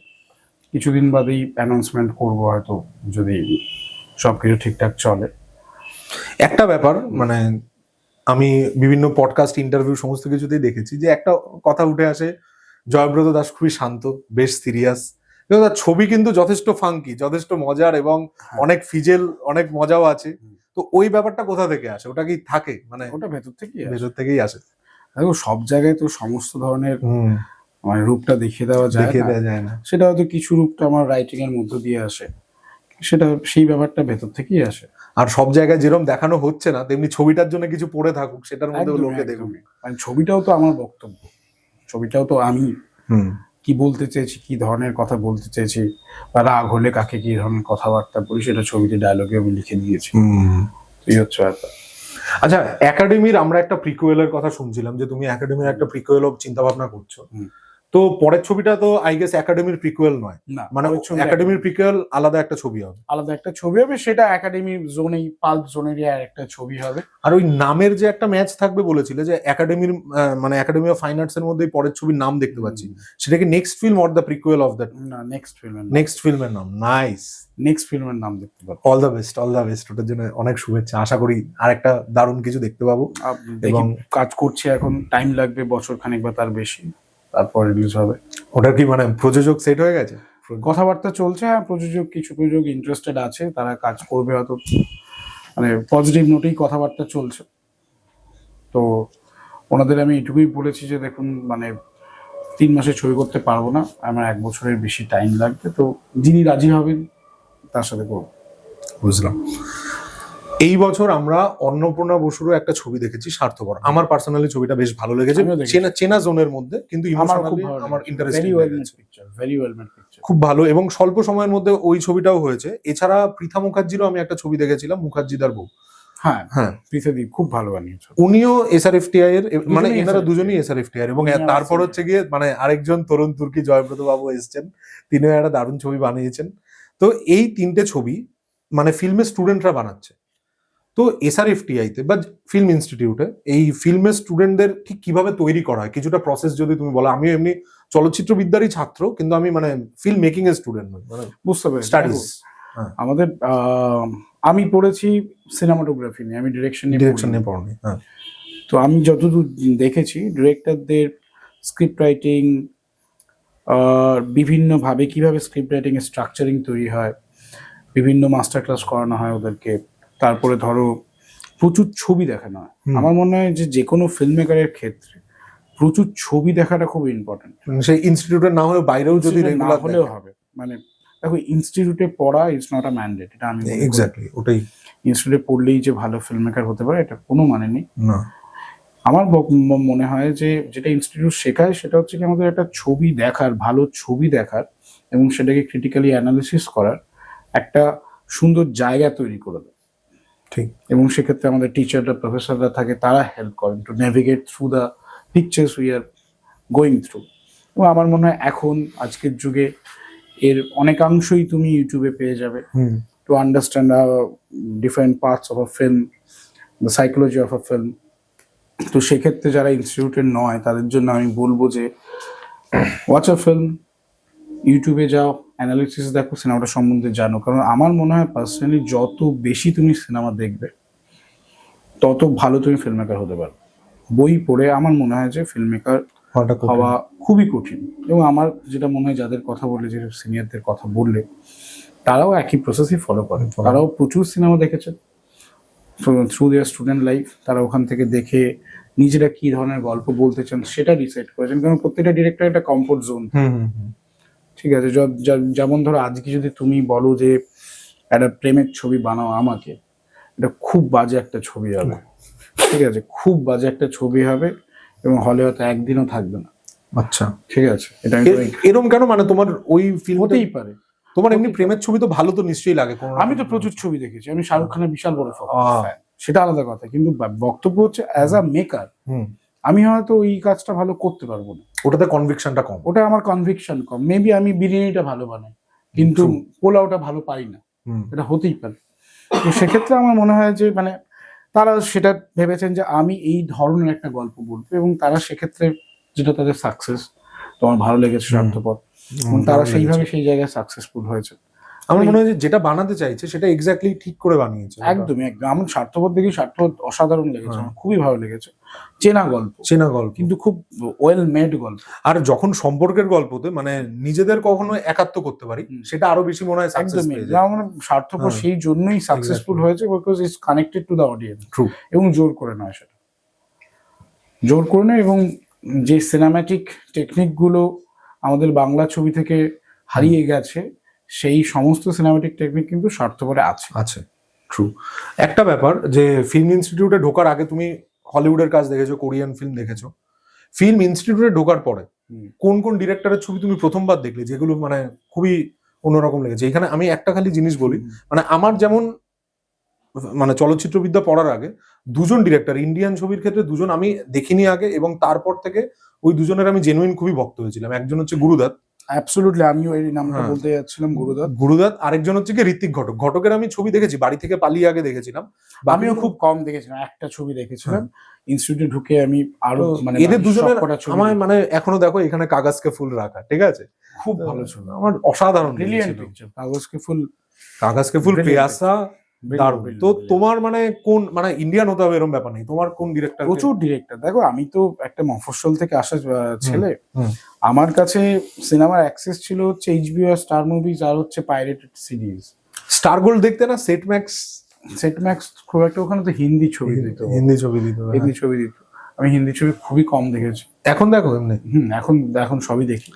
কিছুদিন বাদেই অ্যানাউন্সমেন্ট করবো হয়তো, যদি সবকিছু ঠিকঠাক চলে। একটা ব্যাপার মানে আমি বিভিন্ন পডকাস্ট ইন্টারভিউ সমস্ত কিছুতেই দেখেছি যে একটা কথা উঠে আসে, জয়ব্রত দাস খুবই শান্ত, বেশ সিরিয়াস, কিন্তু তার ছবি কিন্তু যথেষ্ট ফাঙ্কি, যথেষ্ট মজার এবং অনেক ফিজেল, অনেক মজাও আছে। তো ওই ব্যাপারটা কোথা থেকে আসে? ওটা কি থাকে মানে ওটা ভেতর থেকেই ভেতর থেকেই আসে? দেখো সব জায়গায় তো সমস্ত ধরনের মানে রূপটা দেখিয়ে দেওয়া যায় না। সেটা হয়তো কিছু রূপটা আমার রাইটিং এর মধ্য দিয়ে আসে, সেটা সেই ব্যাপারটা ভেতর থেকেই আসে। আর সব জায়গায় যেরকম দেখানো হচ্ছে না, তেমনি ছবিটার জন্য কিছু পড়ে থাকুক, সেটার মধ্যে লোকে দেখুক। মানে ছবিটাও তো আমার বক্তব্য, ছবিটাও তো আমি কি বলতে চেয়েছি, কি ধরনের কথা বলতে চেয়েছি, বা রাগ হলে কাকে কি ধরনের কথাবার্তা বলি, সেটা ছবিতে ডায়লগে আমি লিখে দিয়েছি। এই হচ্ছে ব্যাপার। আচ্ছা, একাডেমির আমরা একটা প্রিকুয়েলের কথা শুনছিলাম যে তুমি একাডেমির একটা প্রিকুয়েল চিন্তা ভাবনা করছো। তো পরের ছবিটা তো আই গেস একাডেমির প্রিকুয়েল নয়, না মানে একাডেমির প্রিকুয়েল আলাদা একটা ছবি হবে, আলাদা একটা ছবি হবে, সেটা একাডেমির জোনেই, পাল্প জোনেরই একটা ছবি হবে। আর ওই নামের যে একটা ম্যাচ থাকবে বলেছিলে, যে একাডেমির মানে একাডেমি অফ ফাইন আর্টস এর মধ্যেই পরের ছবির নাম দেখতে পাচ্ছি, সেটা কি next film or the prequel of that? না, নেক্সট ফিল্মের নাম। নাইস, নেক্সট ফিল্মের নাম দেখতে পাবো। অল দ্য বেস্ট, ওটার জন্য অনেক শুভেচ্ছা। আশা করি আর একটা দারুণ কিছু দেখতে পাবো। এবং কাজ করছি এখন, টাইম লাগবে বছর খানেক বা তার বেশি, তারপর রিলিজ হবে। ওটার কি মানে প্রযোজক সেট হয়ে গেছে? কথাবার্তা চলছে, হ্যাঁ। কিছু প্রযোজক ইন্টারেস্টেড আছে, তারা কাজ করবে, হয়তো মানে পজিটিভ নোটেই কথাবার্তা চলছে। তো ওনাদের আমি এটুকুই বলেছি যে দেখুন, মানে 3 মাসে ছবি করতে পারবো না, আমার 1 বছরের বেশি টাইম লাগবে, তো যিনি রাজি হবেন তার সাথে করবো। বুঝলাম। এই বছর আমরা অন্নপূর্ণা বসুরও একটা ছবি দেখেছি, স্বার্থপর। আমার পার্সোনালি ছবিটা বেশ ভালো লেগেছে, চেনা জোনের মধ্যে, কিন্তু আমার ইন্টারেস্টিং লেগেছে, খুব ভালো, এবং স্বল্প সময়ের মধ্যে ওই ছবিটাও হয়েছে। এছাড়া পৃথা মুখার্জিরও আমি একটা ছবি দেখেছিলাম, মুখার্জিদার বউ। হ্যাঁ, পৃথাদি খুব ভালো বানিয়েছে। উনিও এসআরএফটিআই এর, মানে এনারা দুজনেই এসআরএফটিআই এর, এবং তারপর হচ্ছে গিয়ে মানে আরেকজন তরুণ তুর্কি জয়ব্রত বাবু এসেছেন, তিনিও একটা দারুণ ছবি বানিয়েছেন। তো এই 3টে ছবি মানে ফিল্মের স্টুডেন্টরা বানাচ্ছে। তো এসআরএফটিআই তে বা ফিল্ম ইনস্টিটিউটে এই ফিল্মের স্টুডেন্টদের ঠিক কিভাবে তৈরি করা হয়, কিছুটা প্রসেস যদি তুমি বলো। আমিও এমনি চলচ্চিত্র বিদ্যারই ছাত্র, কিন্তু আমি মানে ফিল্ম মেকিং এর স্টুডেন্ট নই, মানে বুঝতে পারি স্টাডিজ। আমাদের আমি পড়েছি সিনেমাটোগ্রাফি নিয়ে, আমি ডিরেকশন নিয়ে পড়নি। তো আমি যতদূর দেখেছি, ডিরেক্টরদের স্ক্রিপ্ট রাইটিং, বিভিন্নভাবে কিভাবে স্ক্রিপ্ট রাইটিং এর স্ট্রাকচারিং তৈরি হয়, বিভিন্ন মাস্টার ক্লাস করানো হয় ওদেরকে। তারপরে ধরো প্রচুর ছবি দেখানো হয়। আমার মনে হয় যে কোনো ফিল্ম মেকারের ক্ষেত্রে প্রচুর ছবি দেখাটা খুব ইম্পর্টেন্ট। সেই ইনস্টিটিউটের না হলেও বাইরেও যদি রেগুলার হলেও হবে। মানে দেখো, ইনস্টিটিউটে পড়া ইজ নট আ ম্যান্ডেট, এটা আমি এক্স্যাক্টলি ওটাই। ইনস্টিটিউটে পড়লেই যে ভালো ফিল্ম মেকার হতে পারে, এটা কোনো মানে নেই। না, আমার মনে হয় যে যেটা ইনস্টিটিউট শেখায়, সেটা হচ্ছে কি আমাদের একটা ছবি দেখার, ভালো ছবি দেখার, এবং সেটাকে ক্রিটিক্যালি অ্যানালিসিস করার একটা সুন্দর জায়গা তৈরি করে দেয়। ঠিক। এবং সেক্ষেত্রে আমাদের টিচাররা, প্রফেসররা থাকে, তারা হেল্প করেন to navigate through the pictures we are going through. এবং আমার মনে হয় এখন আজকের যুগে এর অনেকাংশই তুমি ইউটিউবে পেয়ে যাবে, to understand different parts of a film, the psychology of a film. তো সেক্ষেত্রে যারা ইনস্টিটিউটের নয়, তাদের জন্য আমি বলবো যে ওয়াচ আ ফিল্ম, ইউটিউবে যাও, অ্যানালিসিস দেখো, সিনেমাটা সম্বন্ধে জানো। কারণ আমার মনে হয় পার্সোনালি, যত বেশি তুমি সিনেমা দেখবে, তত ভালো তুমি ফিল্ম মেকার হতে পারো। বই পড়ে আমার মনে হয় যে ফিল্ম মেকার হওয়া খুবই কঠিন। এবং আমার যেটা মনে হয়, যাদের কথা বললে, যে সিনিয়রদের কথা বললে, তারাও একই প্রসেসই ফলো করে। তারাও প্রচুর সিনেমা দেখেছে থ্রু দেয়ার স্টুডেন্ট লাইফ। তারা ওখান থেকে দেখে নিজেরা কি ধরনের গল্প বলতে চান সেটা ডিসাইড করেছেন। কারণ প্রত্যেকটা ডিরেক্টর একটা কমফোর্ট জোন, ঠিক আছে। যেমন ধরো আজকে যদি তুমি বলো যে একটা প্রেমের ছবি বানাও আমাকে, এটা খুব বাজে একটা ছবি হবে, ঠিক আছে, খুব বাজে একটা ছবি হবে, এবং হলে হয়তো একদিনও থাকবে না। আচ্ছা, ঠিক আছে। এটা এরকম কেন? মানে তোমার ওই ফিল্ম হতেই পারে। তোমার এমনি প্রেমের ছবি তো ভালো তো নিশ্চয়ই লাগে। আমি তো প্রচুর ছবি দেখেছি, আমি শাহরুখ খানের বিশাল বড় ফ্যান, সেটা আলাদা কথা। কিন্তু বক্তব্য হচ্ছে অ্যাজ আ মেকার আমি হয়তো ওই কাজটা ভালো করতে পারবো না, ওটাতে কনভিকশনটা কম, ওটা আমার কনভিকশন কম। মেবি আমি বিরিয়ানিটা ভালো বানাই, কিন্তু পোলাওটা ভালো পারি না, এটা হতেই পারে। তো সেক্ষেত্রে আমার মনে হয় যে মানে তারা সেটা ভেবেছেন যে আমি এই ধরনের একটা গল্প বলবো, এবং তারা সেক্ষেত্রে যেটা তাদের সাকসেস, তোমার ভালো লেগেছে স্বার্থপর, এবং তারা সেইভাবে সেই জায়গায় সাকসেসফুল হয়েছে। আমার মনে হয় যে যেটা বানাতে চাইছে সেটা এক্স্যাক্টলি ঠিক করে বানিয়েছে। একদমই একদম। আমার স্বার্থপর দেখি স্বার্থপর অসাধারণ লেগেছে, হ্যাঁ। আমার খুবই ভালো লেগেছে। চেনা গল্প, চেনা গল্প, কিন্তু খুব ওয়েল মেড গল্প। আর যখন সম্পর্কের গল্পতে মানে নিজেদের কখনো একাত্ম করতে পারি সেটা আরো বেশি মনে হয় সাকসেস একদমই পেয়ে যায়। আমার স্বার্থপর হ্যাঁ। সেই জন্যই সাকসেসফুল Exactly. হয়েছে, because it's connected to the audience. True. এবং জোর করে নয়, সেটা জোর করে নয়। এবং যে সিনেম্যাটিক টেকনিকগুলো আমাদের বাংলা ছবি থেকে হারিয়ে গেছে, সেই সমস্ত সিনেম্যাটিক টেকনিক কিন্তু স্বার্থপরে আছে। আছে, ট্রু। একটা ব্যাপার যে ফিল্ম ইনস্টিটিউটে ঢোকার আগে তুমি হলিউডের কাজ দেখেছো, কোরিয়ান ফিল্ম দেখেছো, ফিল্ম ইনস্টিটিউটে ঢোকার পরে কোন কোন ডিরেক্টরের ছবি তুমি প্রথমবার দেখলে যেগুলো মানে খুবই অন্যরকম লেগেছে? এখানে আমি একটা খালি জিনিস বলি, মানে আমার যেমন মানে চলচ্চিত্রবিদ্যা পড়ার আগে দুজন ডিরেক্টর ইন্ডিয়ান ছবির ক্ষেত্রে দুজন আমি দেখিনি আগে, এবং তারপর থেকে ওই দুজনের আমি জেনুইন খুবই ভক্ত হয়েছিলাম। একজন হচ্ছে গুরুদাত, অ্যাবসলিউটলি, আমিও এই নামটা হ্যাঁ। বলতে যাচ্ছিলাম, গুরুদাত। গুরুদাত, আরেকজন হচ্ছে কি ঋত্বিক ঘটক। ঘটকের আমি ছবি দেখেছি, বাড়ি থেকে পালিয়ে আগে দেখেছিলাম। আমিও খুব কম দেখেছিলাম, একটা ছবি দেখেছিলাম ইনস্টিটিউটে ঢুকে। আমি আরো মানে এদের দুজনের সবকটা ছবি আমার মানে এখনো দেখো এখানে কাগজকে ফুল রাখা, ঠিক আছে, খুব ভালো ছবি, আমার অসাধারণ ব্রিলিয়ান্ট লেগেছিল। পিকচার। কাগজকে ফুল, কাগজকে ফুল, Brilliant পেয়াসা, দারুণ। brilliant, তো brilliant. তোমার মানে কোন মানে ইন্ডিয়ান হতে হবে এরকম ব্যাপার নেই, তোমার কোন ডিরেক্টর? প্রচুর ডিরেক্টর। দেখো, আমি তো একটা মফস্বল থেকে আসা ছেলে। হুম। আমার কাছে সিনেমার অ্যাক্সেস ছিল হচ্ছে এইচবিও আর স্টার মুভিজ, আর হচ্ছে পাইরেটেড সিরিজ। স্টার গোল্ড দেখতে না? Set max? সেট ম্যাক্স খুব একটা, ওখানে তো হিন্দি ছবি দিত, হিন্দি ছবি দিত, হিন্দি ছবি দিত। আমি হিন্দি ছবি খুবই কম দেখেছি। এখন দেখো এমনি? এখন এখন সবই দেখি,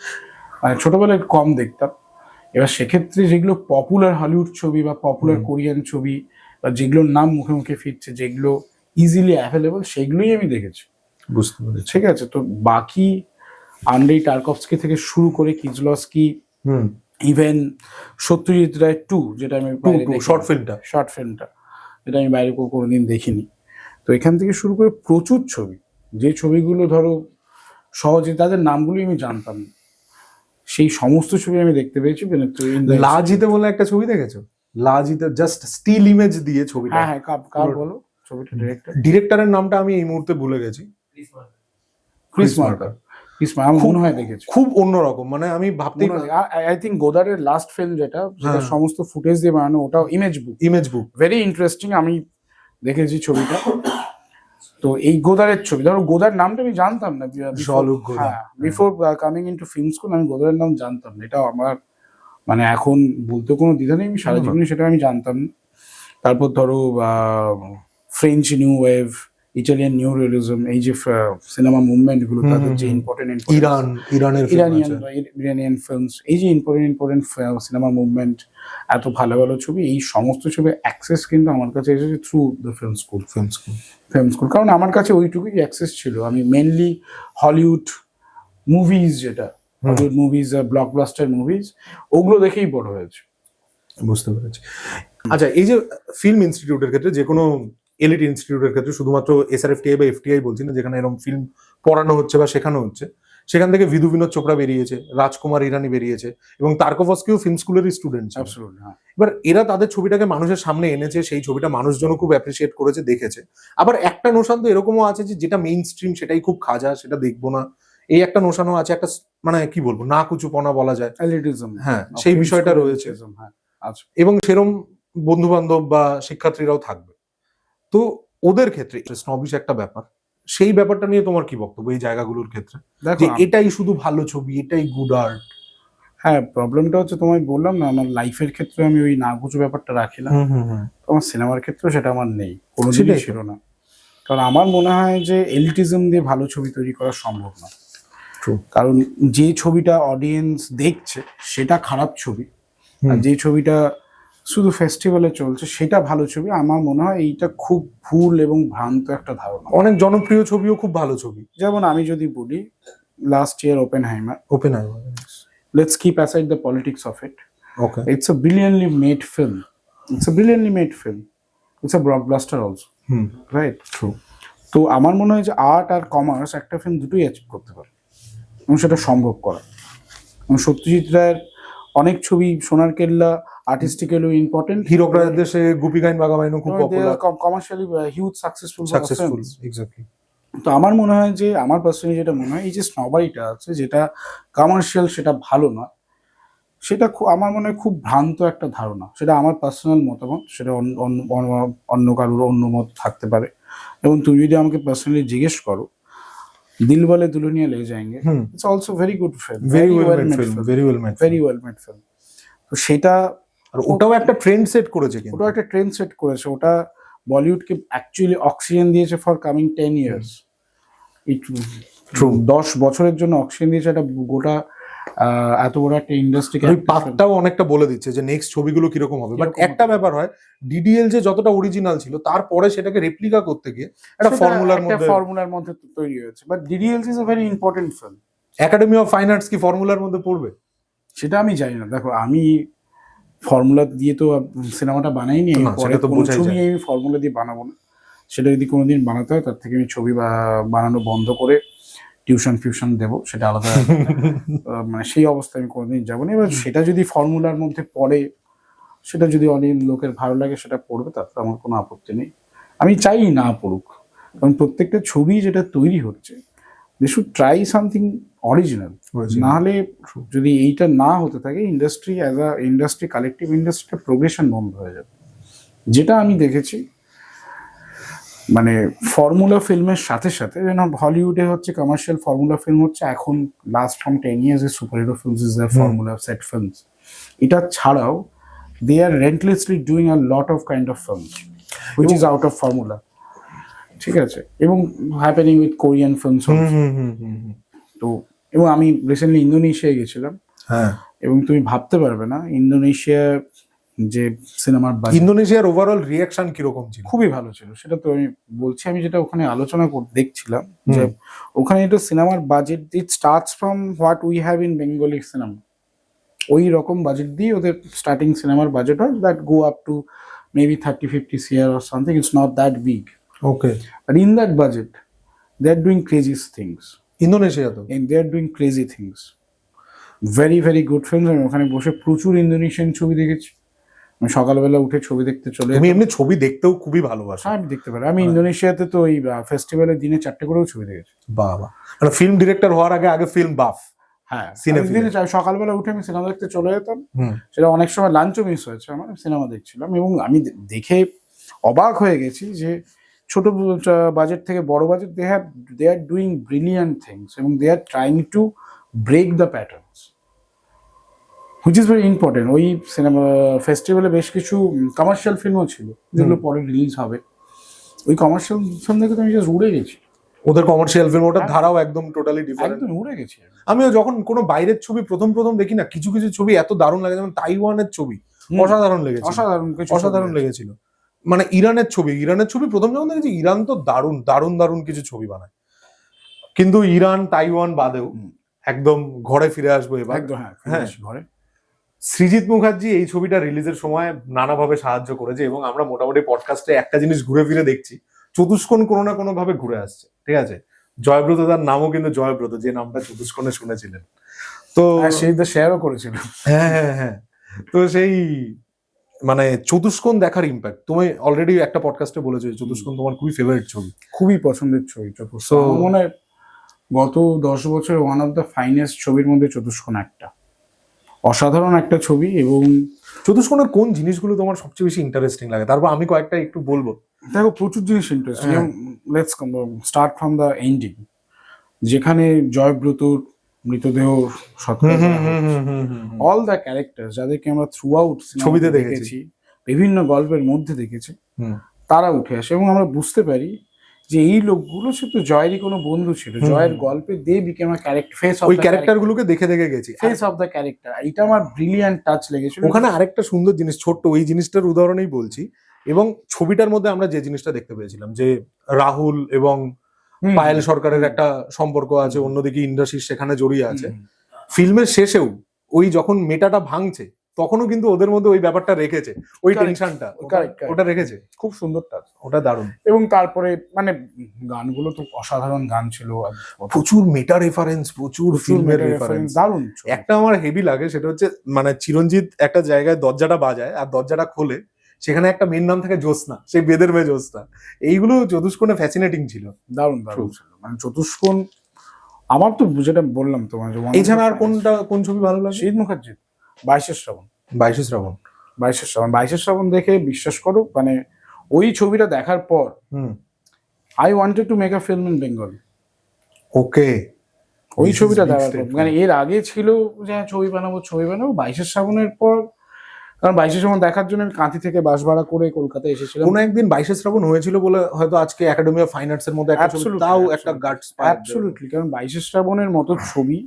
মানে ছোটবেলায় কম দেখতাম। এবার সেক্ষেত্রে যেগুলো পপুলার হলিউড ছবি বা পপুলার কোরিয়ান ছবি, বা যেগুলোর নাম মুখে মুখে ফিরছে, যেগুলো ইজিলি অ্যাভেলেবল, সেগুলোই আমি দেখেছি। বুঝতে পেরেছি। ঠিক আছে, তো বাকি আন্ড্রেই টার্কভস্কি থেকে শুরু করে কিজলস্কি, হুম, ইভেন সত্যজিৎ রায় 2, যেটা আমি শর্ট ফিল্মটা, শর্ট ফিল্মটা, যেটা আমি বাইরে কোনোদিন দেখিনি। তো এখান থেকে শুরু করে প্রচুর ছবি, যে ছবিগুলো ধরো সহজে তাদের নামগুলি আমি জানতাম না, সেই সমস্ত ছবি আমি দেখতে পেয়েছি। লাজিতে বলে একটা ছবি দেখেছো? লাজিতে জাস্ট স্টিল ইমেজ দিয়ে ছবিটা। হ্যাঁ হ্যাঁ, কার বলো ছবিটা ডিরেক্টর? ডিরেক্টরের নামটা আমি এই মুহূর্তে ভুলে গেছি। Chris marker. ক্রিস মার্কার আমার মনে হয় দেখেছি। খুব অন্যরকম, মানে আমি ভাবতেই আই থিঙ্ক গোদারের লাস্ট ফিল্ম যেটা সমস্ত ফুটেজ দিয়ে বানানো, ওটাও ইমেজ বুক। ইমেজ বুক ভেরি ইন্টারেস্টিং, আমি দেখেছি ছবিটা। তো এই গোদারের ছবি, ধরো গোদার নামটা আমি জানতাম না। Before coming into film school আমি গোদারের নাম জানতাম না। এটা আমার মানে এখন বলতে কোনো দ্বিধা নেই, আমি সারা জীবনে সেটা আমি জানতাম না। তারপর ধরো French new wave, Italian new realism, এই যে সিনেমা মুভমেন্ট গুলো, তাদের যে ইম্পর্টেন্ট ইরানিয়ান ফিল্মস, এই যে ইম্পর্টেন্ট সিনেমা মুভমেন্ট, এত ভালো ভালো ছবি, এই সমস্ত ছবি অ্যাক্সেস কিন্তু আমার কাছে এসেছে থ্রু দ্য ফিল্ম স্কুল। কারণ আমার কাছে ওইটুকুই অ্যাক্সেস ছিল। আমি মেনলি হলিউড মুভিজ, যেটা হলিউড মুভিজ, ব্লকবাস্টার মুভিজ, ওগুলো দেখেই বড় হয়েছে। বুঝতে পেরেছি। আচ্ছা, এই যে ফিল্ম ইনস্টিটিউটের ক্ষেত্রে, যে কোনো এলিট ইনস্টিটিউটের ক্ষেত্রে, শুধুমাত্র এসআরএফটিআই বা এফটিআই বলছি না, যেখানে এরকম ফিল্ম পড়ানো হচ্ছে বা শেখানো হচ্ছে, সেখান থেকে বিধু বিনোদ চোপড়া বেরিয়েছে, রাজকুমার ইরানি বেরিয়েছে, এবং টার্কোভস্কিও ফিল্ম স্কুলেরই স্টুডেন্ট। এবার এরা তাদের ছবিটাকে মানুষের সামনে এনেছে, সেই ছবিটা মানুষজনও খুব অ্যাপ্রিসিয়েট করেছে, দেখেছে। আবার একটা নোশান তো এরকমও আছে যে যেটা মেইন স্ট্রিম সেটাই খুব খাজা, সেটা দেখবো না, এই একটা নোশানও আছে, একটা মানে কি বলবো, না কুচুপনা বলা যায়, হ্যাঁ, সেই বিষয়টা রয়েছে। এবং সেরম বন্ধু বান্ধব বা শিক্ষার্থীরাও থাকবে। তো ওদের ক্ষেত্রে স্নবিশ একটা ব্যাপার, সেই ব্যাপারটা নিয়ে তোমার কি বক্তব্য এই জায়গাগুলোর ক্ষেত্রে, যে এটাই শুধু ভালো ছবি, এটাই গুড আর্ট? হ্যাঁ, প্রবলেমটা হচ্ছে, তোমায় বললাম না, আমার লাইফের ক্ষেত্রে আমি ওই নাগুচু ব্যাপারটা রাখি না। আমার সিনেমার ক্ষেত্রে সেটা আমার নেই, কোনোদিনই ছিল না। কারণ আমার মনে হয় যে এলিটিজম দিয়ে ভালো ছবি তৈরি করা সম্ভব না। কারণ যে ছবিটা অডিয়েন্স দেখছে সেটা খারাপ ছবি, আর যে ছবিটা শুধু ফেস্টিভ্যালে চলছে সেটা ভালো ছবি। আমার মনে হয় এইটা খুব ভুল এবং ভ্রান্ত একটা ধারণা। অনেক জনপ্রিয় ছবিও খুব ভালো ছবি, যেমন আমি যদি বলি last year Oppenheimer, let's keep aside the politics of it. Okay. It's a brilliantly made film. It's a blockbuster also. Right? True. তো আমার মনে হয় যে আর্ট আর কমার্স একটা ফিল্ম দুটোই অ্যাচিভ করতে পারে, এবং সেটা সম্ভব করা। এবং সত্যজিৎ রায়ের অনেক ছবি, সোনার কেল্লা আর্টিস্টিক্যালি ইম্পর্টেন্ট, হিরক রায়ের দেশে, গোপী গাইন বাঘাবাইনও খুব popular, commercially huge successful. Exactly. তো আমার মনে হয় যে, আমার পার্সোনালি যেটা মনে হয়, এই যে স্নবারিটা আছে, যেটা কমার্শিয়াল, সেটা ভালো না, সেটা আমার মনে হয় খুব ভ্রান্ত একটা ধারণা। সেটা আমার পার্সোনাল মতামত, সেটা অন্য কারোর অন্য মত থাকতে পারে। এবং তুমি যদি আমাকে পার্সোনালি জিজ্ঞেস করো, দিল বলে দুলনিয়া লে যায়েঙ্গে, it's also very good film, very well made film, very well made, very well made film. তো সেটা, আর ওটাও একটা ট্রেন্ড সেট করেছে, কিন্তু ওটা একটা ট্রেন্ড সেট করেছে। ওটা বলিউডকে অ্যাকচুয়ালি অক্সিজেন দিয়েছে ফর কামিং 10 years। True. 10 বছরের জন্য অক্সিজেন দিয়েছে একটা গোটা এত বড় একটা ইন্ডাস্ট্রিকে। ওই পাতটাও অনেকটা বলে দিচ্ছে যে নেক্সট ছবিগুলো কিরকম হবে। বাট একটা ব্যাপার হয়, ডিডিএল যে যতটা অরিজিনাল ছিল, তারপরে সেটাকে রেপ্লিকা করতে গিয়ে একটা ফর্মুলার মধ্যে তৈরি হয়েছে। But DDLJ is a very important film. Academy of fine Arts কি ফর্মুলার মধ্যে পড়বে সেটা আমি জানি না। দেখো, আমি ফর্মুলা দিয়ে তো সিনেমাটা বানাইনি, পরে তো ছবি আমি ফর্মুলা দিয়ে বানাবো না। সেটা যদি কোনোদিন বানাতে হয়, তার থেকে আমি ছবি বানানো বন্ধ করে টিউশন ফিউশন দেবো, সেটা আলাদা। মানে সেই অবস্থায় আমি কোনোদিন যাবো না। এবার সেটা যদি ফর্মুলার মধ্যে পড়ে, সেটা যদি অনেক লোকের ভালো লাগে, সেটা পড়বে, তাতে আমার কোনো আপত্তি নেই। আমি চাই না পড়ুক, কারণ প্রত্যেকটা ছবি যেটা তৈরি হচ্ছে, they should try something original. নাহলে যদি এইটা না হতে থাকে, industry as a industry, collective ইন্ডাস্ট্রিটা প্রোগ্রেশন বন্ধ হয়ে যাবে। যেটা আমি দেখেছি, মানে ফর্মুলা ফিল্মের সাথে সাথে, যেন হলিউডে হচ্ছে কমার্শিয়াল ফর্মুলা ফিল্ম হচ্ছে এখন লাস্ট ফ্রম 10 years এর super hero films is the formula set films. এটা ছাড়াও they are relentlessly doing a lot of kind of films which is out of formula. ঠিক আছে, এবং হ্যাপেনিং উইথ কোরিয়ান ফিল্মস। তো এবং আমি রিসেন্টলি ইন্দোনেশিয়ায় গেছিলাম, এবং তুমি ভাবতে পারবে না ইন্দোনেশিয়া যে সিনেমার ইন্দোনেশিয়ার ওভারঅল রিঅ্যাকশন কিরকম ছিল। খুবই ভালো ছিল। সেটা তো আমি বলছি, আমি যেটা ওখানে আলোচনা দেখছিলাম, যে ওখানে এটা সিনেমার budget, it starts from what we have in Bengali cinema. ওই রকম বাজেট দিয়ে ওদের স্টার্টিং সিনেমার বাজেট হয়, that go up to maybe 30-50 CR or something. It's not that big. Okay. But in that budget, they're doing crazy things. Indonesia তো, and they're doing crazy things. Very very good films. আমি ওখানে বসে প্রচুর Indonesian ছবি দেখেছি। আমি সকালবেলা উঠে ছবি দেখতে চলে আমি এমনি ছবি দেখতেও খুবই ভালোবাসি। আমি দেখতে পারি। আমি ইন্দোনেশিয়াতে তো ওই ফেস্টিভ্যালের দিনে 4টে করেও ছবি দেখেছি। বাবা, মানে ফিল্ম ডিরেক্টর হওয়ার আগে ফিল্ম বাফ। হ্যাঁ, সকালবেলা উঠে আমি সিনেমা দেখতে চলে যেতাম। সেটা অনেক সময় লাঞ্চও মিস হয়েছে আমার, সিনেমা দেখছিলাম। এবং আমি দেখে অবাক হয়ে গেছি যে ছোট বাজেট থেকে বড় budget, they are doing brilliant things, এবং they are trying to break the patterns, which is very important. ওই সিনেমা ফেস্টিভ্যালে বেশ কিছু কমার্শিয়াল ফিল্মও ছিল, যেগুলো পরে রিলিজ হবে। ওই কমার্শিয়াল ফিল্ম দেখে তো আমি জাস্ট উড়ে গেছি। ওদের কমার্শিয়াল ফিল্ম, ওটার ধারাও একদম টোটালি ডিফারেন্ট। একদম উড়ে গেছি। আমিও যখন কোনো বাইরের ছবি প্রথম দেখি না, কিছু কিছু ছবি এত দারুণ লাগে, যেমন তাইওয়ানের ছবি অসাধারণ লেগেছে, অসাধারণ লেগেছিল। মানে ইরানের ছবি প্রথম যখন দেখেছি, ইরান তো দারুণ দারুণ দারুণ কিছু ছবি বানায়। কিন্তু ইরান তাইওয়ান বাদেও একদম ঘরে ফিরে আসবো এবার। হ্যাঁ, ঘরে। সৃজিত মুখার্জি এই ছবিটা রিলিজের সময় নানাভাবে সাহায্য করেছে, এবং আমরা মোটামুটি পডকাস্টে একটা জিনিস ঘুরে ফিরে দেখছি, চতুষ্কোণ কোনো না কোনো ভাবে ঘুরে আসছে। ঠিক আছে, জয়ব্রত তার নামও কিন্তু জয়ব্রত, যে নামটা চতুষ্কোণে শুনেছিলেন। তো সেই তো শেয়ারও করেছিল। হ্যাঁ, তো সেই মানে চতুষ্কোণ দেখার ইম্প্যাক্ট, তুমি অলরেডি একটা পডকাস্টে বলেছো চতুষ্কোণ তোমার খুবই ফেভারিট ছবি। খুবই পছন্দের ছবি চতুষ্কোণ। মনে হয় গত 10 বছর ওয়ান অফ দ্য ফাইনেস্ট ছবির মধ্যে চতুষ্কোণ একটা অসাধারণ একটা ছবি। এবং চতুষ্কোণের কোন জিনিসগুলো তোমার সবচেয়ে বেশি ইন্টারেস্টিং লাগে? তারপর আমি কয়েকটা একটু বলবো। দেখো, প্রচুর জিনিস interesting. Let's start from the ending, যেখানে জয়ব্রতর মৃতদেহ অল দ্য ক্যারেক্টার যাদেরকে আমরা থ্রু আউট ছবিতে দেখেছি, বিভিন্ন গল্পের মধ্যে দেখেছি, তারা উঠে আসে। এবং আমরা বুঝতে পারি যে এই লোকগুলো শুধু জয়েরই কোনো বন্ধু ছিল। জয়ের গল্পে they became a character, face of ওই ক্যারেক্টারগুলোকে দেখে গেছি, ফেস অফ দ্য ক্যারেক্টার। এটা আমার ব্রিলিয়ান্ট টাচ লেগেছিল। ওখানে আরেকটা সুন্দর জিনিস, ছোট্ট ওই জিনিসটার উদাহরণেই বলছি। এবং ছবিটার মধ্যে আমরা যে জিনিসটা দেখতে পেয়েছিলাম, যে রাহুল এবং পায়েল সরকারের একটা সম্পর্ক আছে, অন্যদিকে ইন্দ্রাশিস সেখানে জড়িয়ে আছে। ফিল্মের শেষেও ওই যখন মেটাটা ভাঙছে, তখনও কিন্তু ওদের মধ্যে ওই ব্যাপারটা রেখেছে, ওই টেনশনটা ওটা রেখেছে। খুব সুন্দর টাচ, ওটা দারুণ। এবং তারপরে মানে গানগুলো তো অসাধারণ গান ছিল, প্রচুর মেটা রেফারেন্স, প্রচুর ফিল্মের রেফারেন্স, দারুণ। একটা আমার হেভি লাগে, সেটা হচ্ছে মানে চিরঞ্জিত একটা জায়গায় দরজাটা বাজায়, আর দরজাটা খোলে, সেখানে একটা মেয়ের নাম থাকে জ্যোৎস্না, সেই বেদের মেয়ে জ্যোৎস্না। এইগুলো চতুষ্কোণে ফ্যাসিনেটিং ছিল, দারুণ দারুণ ছিল। মানে চতুষ্কোণ আমার তো যেটা বললাম তোমার, এছাড়া আর কোন ছবি ভালো লাগে? সৃজিত মুখার্জি। 22 শ্রাবণ। 22 শ্রাবণ। 22 শ্রাবণ দেখে বিশ্বাস করো মানে ওই ছবিটা দেখার পর I wanted to make a film in Bengal. Okay, ওই ছবিটা দেখার পর মানে এর আগে ছিল যে ছবি বানাবো 22 শ্রাবণের পর, কারণ 22 শ্রাবণ দেখার জন্য আমি কাঁথি থেকে বাস ভাড়া করে কলকাতায় এসেছিলাম। কোনো একদিন 22 শ্রাবণ হয়েছিল বলে হয়তো আজকে একাডেমি অফ ফাইন আর্টস এর মধ্যে একটা ছবি, তাও একটা গাটস অ্যাবসলিউটলি, কারণ 22 শ্রাবণের মতো ছবি,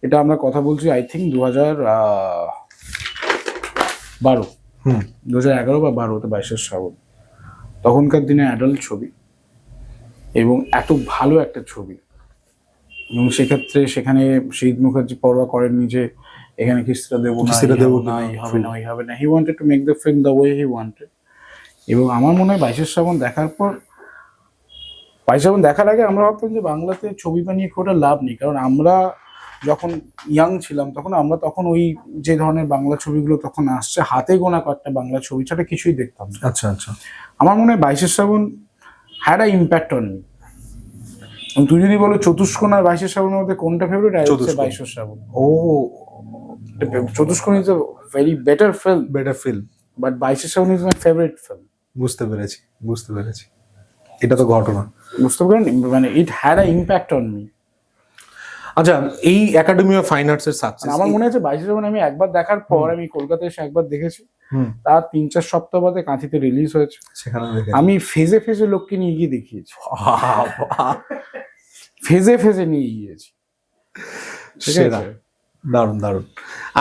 এটা আমরা কথা বলছি আই থিঙ্ক 2012 2011 বা 12তে 22 শ্রাবণ, তখনকার দিনে অ্যাডাল্ট ছবি এবং এত ভালো একটা ছবি। এবং সেক্ষেত্রে সেখানে শহীদ মুখার্জি পরোয়া করেননি যে এখানে কিস্তিটা দেবো না, এই হবে না। He wanted to make the film the way he wanted. এবং আমার মনে হয় 22 শ্রাবণ দেখার পর, 22 শ্রাবণ দেখার আগে আমরা ভাবতাম যে বাংলাতে ছবি বানিয়ে খুব একটা লাভ নেই, কারণ আমরা যখন ইয়াং ছিলাম তখন ওই যে ধরনের বাংলা ছবিগুলো তখন আসছে, হাতে গোনা কয়েকটা বাংলা ছবি ছাড়া কিছুই দেখতাম না। আচ্ছা আচ্ছা। আমার মনে হয় 22 Shraban had a impact on me. তুই যদি বলো চতুষ্কোণ আর 22 শ্রাবণের মধ্যে কোনটা favourite, I will say 22 Shraban. ও, Chotushkon is a very better film, but 22 Shraban is my favourite film. বুঝতে পেরেছি। এটা তো ঘটনা, বুঝতে পারেন, মানে it had a impact on me. আচ্ছা, এই একাডেমি অফ ফাইন আর্টস এর সাকসেস, আমার মনে আছে 22 শ্রাবণ আমি একবার দেখার পর, আমি কলকাতায় এসে একবার দেখেছি, তার 3-4 সপ্তাহ বাদে কাঁথিতে রিলিজ হয়েছে। সেখানে আমি ফেজে লোককে নিয়ে গিয়ে দেখিয়েছি, ফেজে নিয়ে গিয়েছি। দারুণ।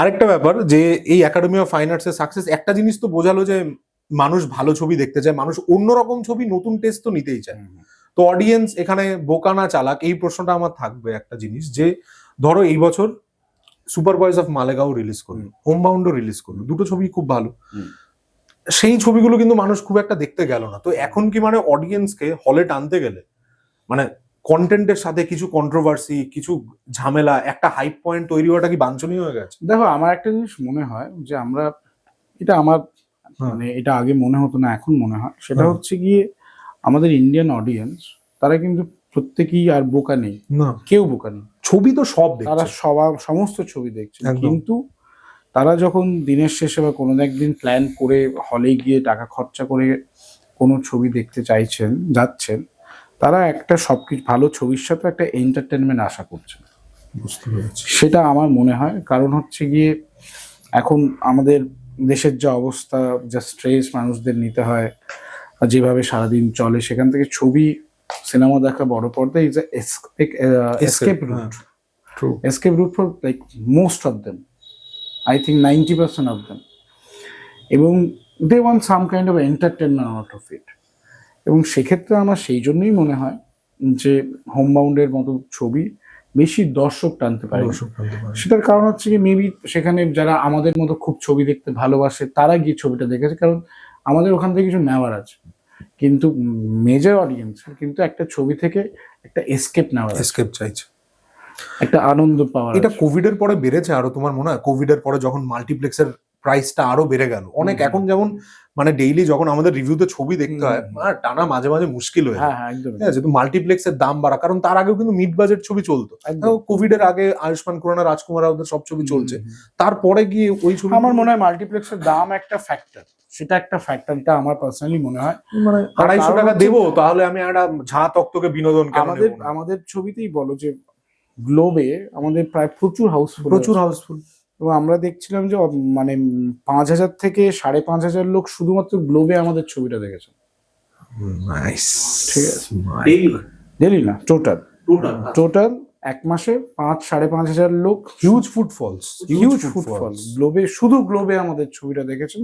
আরেকটা ব্যাপার যে এই একাডেমি অফ ফাইন আর্টস এর সাকসেস একটা জিনিস তো বোঝালো যে মানুষ ভালো ছবি দেখতে চায়, মানুষ অন্যরকম ছবি, নতুন টেস্ট তো নিতেই চায়। তো অডিয়েন্স এখানে বোকা না চালাক, এই প্রশ্নটা আমার থাকবে একটা জিনিস, যে ধরো এই বছর super boys of Malegaon release করলো, হোমবাউন্ডও রিলিজ করলো, দুটো ছবি খুব ভালো, সেই ছবিগুলো কিন্তু মানুষ খুব একটা দেখতে গেল না। তো এখন কি মানে অডিয়েন্সকে হলে টানতে গেলে মানে কন্টেন্টের সাথে কিছু কন্ট্রোভার্সি, কিছু ঝামেলা, একটা হাইপ পয়েন্ট তৈরি হওয়াটা কি বাঞ্ছনীয় হয়ে গেছে? দেখো, আমার একটা জিনিস মনে হয় যে আমরা, এটা আমার মানে এটা আগে মনে হতো না, এখন মনে হয়, সেটা হচ্ছে গিয়ে আমাদের ইন্ডিয়ান অডিয়েন্স, তারা কিন্তু প্রত্যেকেই আর বোকা নেই, কেউ বোকা নেই। ছবি তো সব তারা সমস্ত ছবি দেখছে, কিন্তু তারা যখন দিনের শেষে বা কোনো একদিন প্ল্যান করে হলে গিয়ে টাকা খরচা করে কোনো ছবি দেখতে যাচ্ছেন, তারা একটা সবকিছু ভালো ছবির সাথে একটা এন্টারটেনমেন্ট আশা করছেন। বুঝতে পেরেছি। সেটা আমার মনে হয়, কারণ হচ্ছে গিয়ে এখন আমাদের দেশের যা অবস্থা, যা স্ট্রেস মানুষদের নিতে হয়, যেভাবে সারাদিন চলে, সেখান থেকে ছবি, সিনেমা দেখা বড় পর্দায় is escape route for like most of them, I think 90% of them. এবং they want some kind of entertainment out of it. এবং সেক্ষেত্রে আমার সেই জন্যই মনে হয় যে হোমবাউন্ডের মতো ছবি বেশি দর্শক টানতে পারে। সেটার কারণ হচ্ছে কি, মেবি সেখানে যারা আমাদের মতো খুব ছবি দেখতে ভালোবাসে তারা গিয়ে ছবিটা দেখেছে, কারণ আমাদের ওখান থেকে কিছু নেওয়ার আছে। কিন্তু মেজর অডিয়েন্স কিন্তু একটা ছবি থেকে একটা এসকেপ চাইছে, একটা আনন্দ পাওয়ার। এটা কোভিড এর পরে বেড়েছে আরো, তোমার মনে হয়? কোভিড এর পরে যখন মাল্টিপ্লেক্সের প্রাইসটা আরো বেড়ে গেল অনেক, এখন যেমন মানে ডেইলি যখন আমাদের রিভিউতে ছবি দেখতে হয়, টানা মাঝে মাঝে মুশকিল হয়ে যায়। ঠিক আছে, তো মাল্টিপ্লেক্সের দাম বাড়া, কারণ তার আগেও কিন্তু মিড বাজেট ছবি চলতো। কোভিড এর আগে আয়ুষ্মান খুরানা, রাজকুমার রাওদের সব ছবি চলছে, তারপরে গিয়ে ওই ছবি, আমার মনে হয় মাল্টিপ্লেক্সের দাম একটা ফ্যাক্টর, সেটা একটা ফ্যাক্টর, এটা আমার পার্সোনালি মনে হয়। মানে 250 টাকা দেবো, তাহলে আমি একটা ঝা তক্তকে বিনোদন কেন নেব? আমাদের ছবিতেই বলো যে গ্লোবে আমাদের প্রায় প্রচুর হাউসফুল, এবং আমরা দেখছিলাম যে মানে 5000 থেকে 5500 লোক শুধুমাত্র গ্লোবে আমাদের ছবিটা দেখেছে। ঠিক আছে, ডেইলি না, টোটাল এক মাসে 5-5.5 লোক, হিউজ ফুটফল গ্লোবে, শুধু গ্লোবে আমাদের ছবিটা দেখেছেন।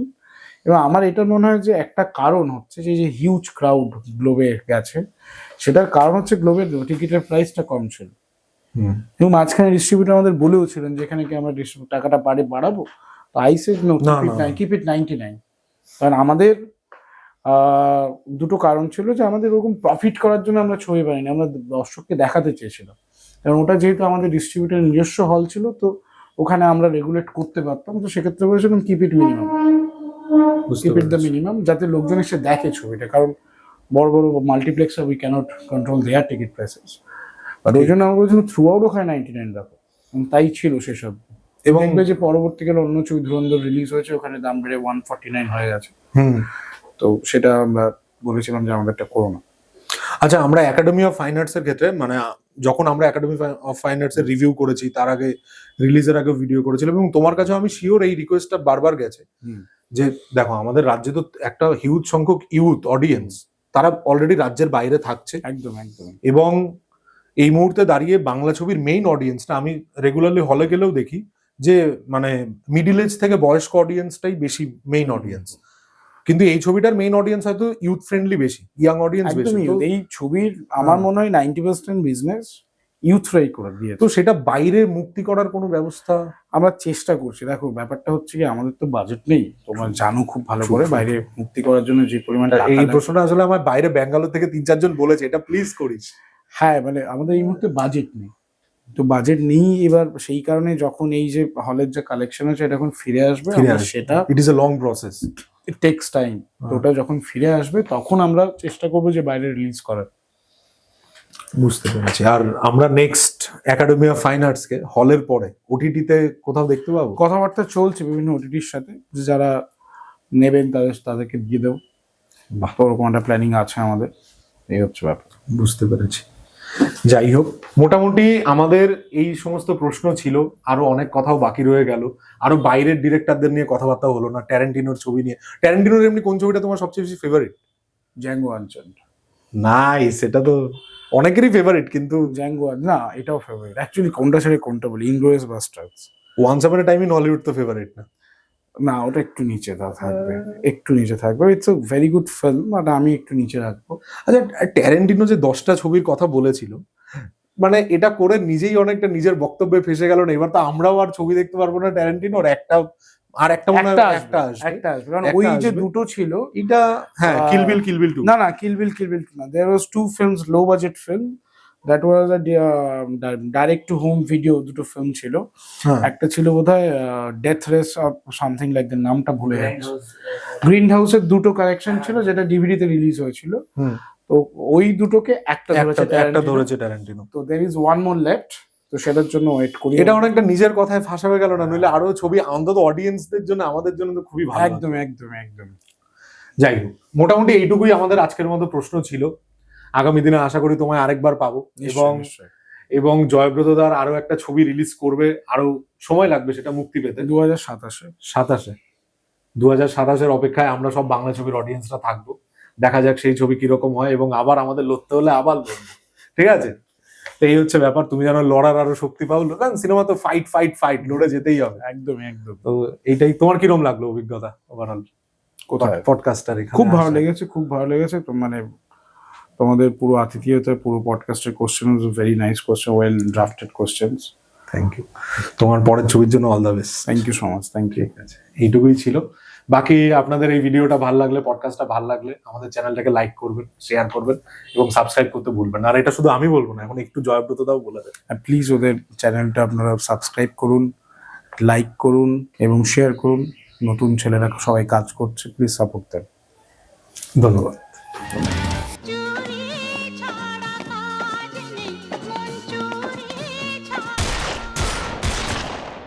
এবং আমার এটা মনে হয় যে একটা কারণ হচ্ছে যে হিউজ ক্রাউড গ্লোবে গেছে, সেটার কারণ হচ্ছে গ্লোবের টিকিটের প্রাইসটা কম ছিল। এবং মাঝখানে ডিস্ট্রিবিউটর আমাদের বলেও ছিলেন যে এখানে কি আমরা টাকাটা বাড়াবো, তো I said no, keep it 99। কারণ আমাদের দুটো কারণ ছিল, যে আমাদের ওরকম প্রফিট করার জন্য আমরা ছবি বানাইনি, আমরা দর্শককে দেখাতে চেয়েছিলাম। কারণ ওটা যেহেতু আমাদের ডিস্ট্রিবিউটরের নিজস্ব হল ছিল, তো ওখানে আমরা রেগুলেট করতে পারতাম। তো সেক্ষেত্রে বলেছিলাম কিপ ইট দ্য মিনিমাম, যাতে লোকজন এসে দেখে ছবিটা। কারণ বড় বড় multiplex we cannot control their ticket prices, but ওই জন্য আমরা বলছিলাম থ্রু আউট ওখানে 99 রাখো, তাই ছিল সেসব। এবং দেখবে যে পরবর্তীকালে অন্য ছবি ধুরন্ধর রিলিজ হয়েছে, ওখানে দাম বেড়ে 149 হয়ে গেছে। তো সেটা আমরা বলেছিলাম যে আমাদেরটা করো না। আচ্ছা, আমরা একাডেমি অফ ফাইন আর্টস এর ক্ষেত্রে মানে যখন আমরা একাডেমি অফ ফাইন আর্টস এর রিভিউ করেছি, তার আগে রিলিজের আগে ভিডিও করেছিলাম, এবং তোমার কাছে আমি শিওর এই রিকোয়েস্টটা বারবার গেছে যে দেখো আমাদের রাজ্যে তো একটা হিউজ সংখ্যক ইউথ অডিয়েন্স, তারা অলরেডি রাজ্যের বাইরে থাকছে, একদম একদম। এবং এই মুহূর্তে দাঁড়িয়ে বাংলা ছবির মেইন অডিয়েন্সটা আমি রেগুলারলি হলে গেলেও দেখি যে মানে মিডিল এজ থেকে বয়স্ক অডিয়েন্সটাই বেশি মেইন অডিয়েন্স, কিন্তু এই ছবিটার মেইন অডিয়েন্স হয়তো ইউথ ফ্রেন্ডলি বেশি, ইয়াং অডিয়েন্স বেশি। একদমই। এই ছবির আমার মনে হয় 90% বিজনেস ইউথরাই করে দিয়েছে। তো সেটা বাইরে মুক্তি করার কোনো ব্যবস্থা আমরা চেষ্টা করছি। দেখো ব্যাপারটা হচ্ছে কি, আমাদের তো বাজেট নেই, তোমরা জানো খুব ভালো করে, বাইরে মুক্তি করার জন্য যে পরিমাণ টাকা এই লাগে। প্রশ্নটা আসলে আমার বাইরে ব্যাঙ্গালোর থেকে 3-4 জন বলেছে, এটা প্লিজ করিস। হ্যাঁ, মানে আমাদের এই মুহূর্তে বাজেট নেই, তো বাজেট নেই এবার, সেই কারণে যখন এই যে হলের যে কালেকশন আছে এটা এখন ফিরে আসবে, আমরা সেটা it is a long process, it tax time. তো ওটা যখন ফিরে আসবে তখন আমরা চেষ্টা করবো যে বাইরে রিলিজ করার। বুঝতে পেরেছি। আর আমরা next Academy of fine Arts কে হলের পরে ওটিটিতে কোথাও দেখতে পাবো? কথাবার্তা চলছে বিভিন্ন ওটিটির সাথে, যে যারা নেবেন তাদেরকে দিয়ে দেবো। তো ওরকম একটা প্ল্যানিং আছে আমাদের, এই হচ্ছে ব্যাপার। বুঝতে পেরেছি। যাই হোক, মোটামুটি আমাদের এই সমস্ত প্রশ্ন ছিল, আরো অনেক কথাও বাকি রয়ে গেল, আরো বাইরের ডিরেক্টরদের নিয়ে কথাবার্তা হলো না, ট্যারেন্টিনোর ছবি নিয়ে। ট্যারেন্টিনোর এমনি কোন ছবিটা তোমার সবচেয়ে বেশি ফেভারিট? জ্যাঙ্গো আনচার্ড। নাইস, এটা তো অনেকেরই ফেভারিট, কিন্তু জ্যাঙ্গো না, এটাও ফেভারিট অ্যাকচুয়ালি। কোনটা ছেড়ে কোনটা বলি, inglorious Basterds. Once upon a time in Hollywood তো ফেভারিট না? না, ওটা একটু নিচে থাকবে, একটু নিচে থাকবে। It's a very good film, but আমি একটু নিচে রাখবো। আচ্ছা, ট্যারেন্টিনো যে 10টা ছবির কথা বলেছিল, মানে এটা করে নিজেই অনেকটা নিজের বক্তব্যে ফেসে গেল না? এবার তো আমরাও আর ছবি দেখতে পারবো না ট্যারেন্টিনোর, একটা মনে হয় একটা আসবে, কারণ ওই যে দুটো ছিল, এটা হ্যাঁ, কিল বিল 2। না কিল বিল না, there was two films, low budget film, that was a direct to home video. দুটো ফিল্ম ছিল, একটা ছিল বোধহয় Death Race or something like that, নামটা ভুলে যাচ্ছি। গ্রিন হাউসের দুটো কালেকশন ছিল যেটা ডিভিডিতে রিলিজ হয়েছিল। তো ওই দুটোকে একটা ধরেছে ট্যারেন্টিনো। তো there is one more left, তো সেটার জন্য ওয়েট করি। এটা অনেকটা নিজের কথায় ফাঁসা হয়ে গেল না? নইলে আরো ছবি অন্তত অডিয়েন্সদের জন্য, আমাদের জন্য তো খুবই ভালো। একদম একদম একদম। যাই হোক, মোটামুটি এইটুকুই আমাদের আজকের মতো প্রশ্ন ছিল। আগামী দিনে আশা করি তোমায় আরেকবার পাবো, এবং জয়ব্রতদার আরো একটা ছবি রিলিজ করবে, আরো সময় লাগবে সেটা মুক্তি পেতে। 2027 অপেক্ষায় আমরা সব বাংলা ছবির অডিয়েন্সরা থাকবো। দেখা যাক সেই ছবি কিরকম হয়, এবং আবার আমাদের লড়তে হলে আবার লড়বো, ঠিক আছে? তো এই হচ্ছে ব্যাপার, তুমি যেন লড়ার আরো শক্তি পাও, কারণ সিনেমা তো ফাইট লড়ে যেতেই হবে। একদম। তো এইটাই, তোমার কিরকম লাগলো অভিজ্ঞতা ওভারঅল কোথায় পডকাস্টার? খুব ভালো লেগেছে। তো মানে তোমাদের পুরো আতিথেয়তা, পুরো পডকাস্টের question was very nice question, well drafted questions. Thank you. তোমার পরের ছবির জন্য all the best. Thank you so much. Thank you. ঠিক আছে, এইটুকুই ছিল। বাকি আপনাদের এই ভিডিওটা ভালো লাগলে, পডকাস্টটা ভালো লাগলে আমাদের চ্যানেলটাকে লাইক করবেন, শেয়ার করবেন, এবং সাবস্ক্রাইব করতে ভুলবেন না। আর এটা শুধু আমি বলবো না, এখন একটু জয়ব্রতদাও বলে দেন। প্লিজ ওদের চ্যানেলটা আপনারা সাবস্ক্রাইব করুন, লাইক করুন এবং শেয়ার করুন। নতুন ছেলেরা সবাই কাজ করছে, প্লিজ সাপোর্ট দেন। ধন্যবাদ।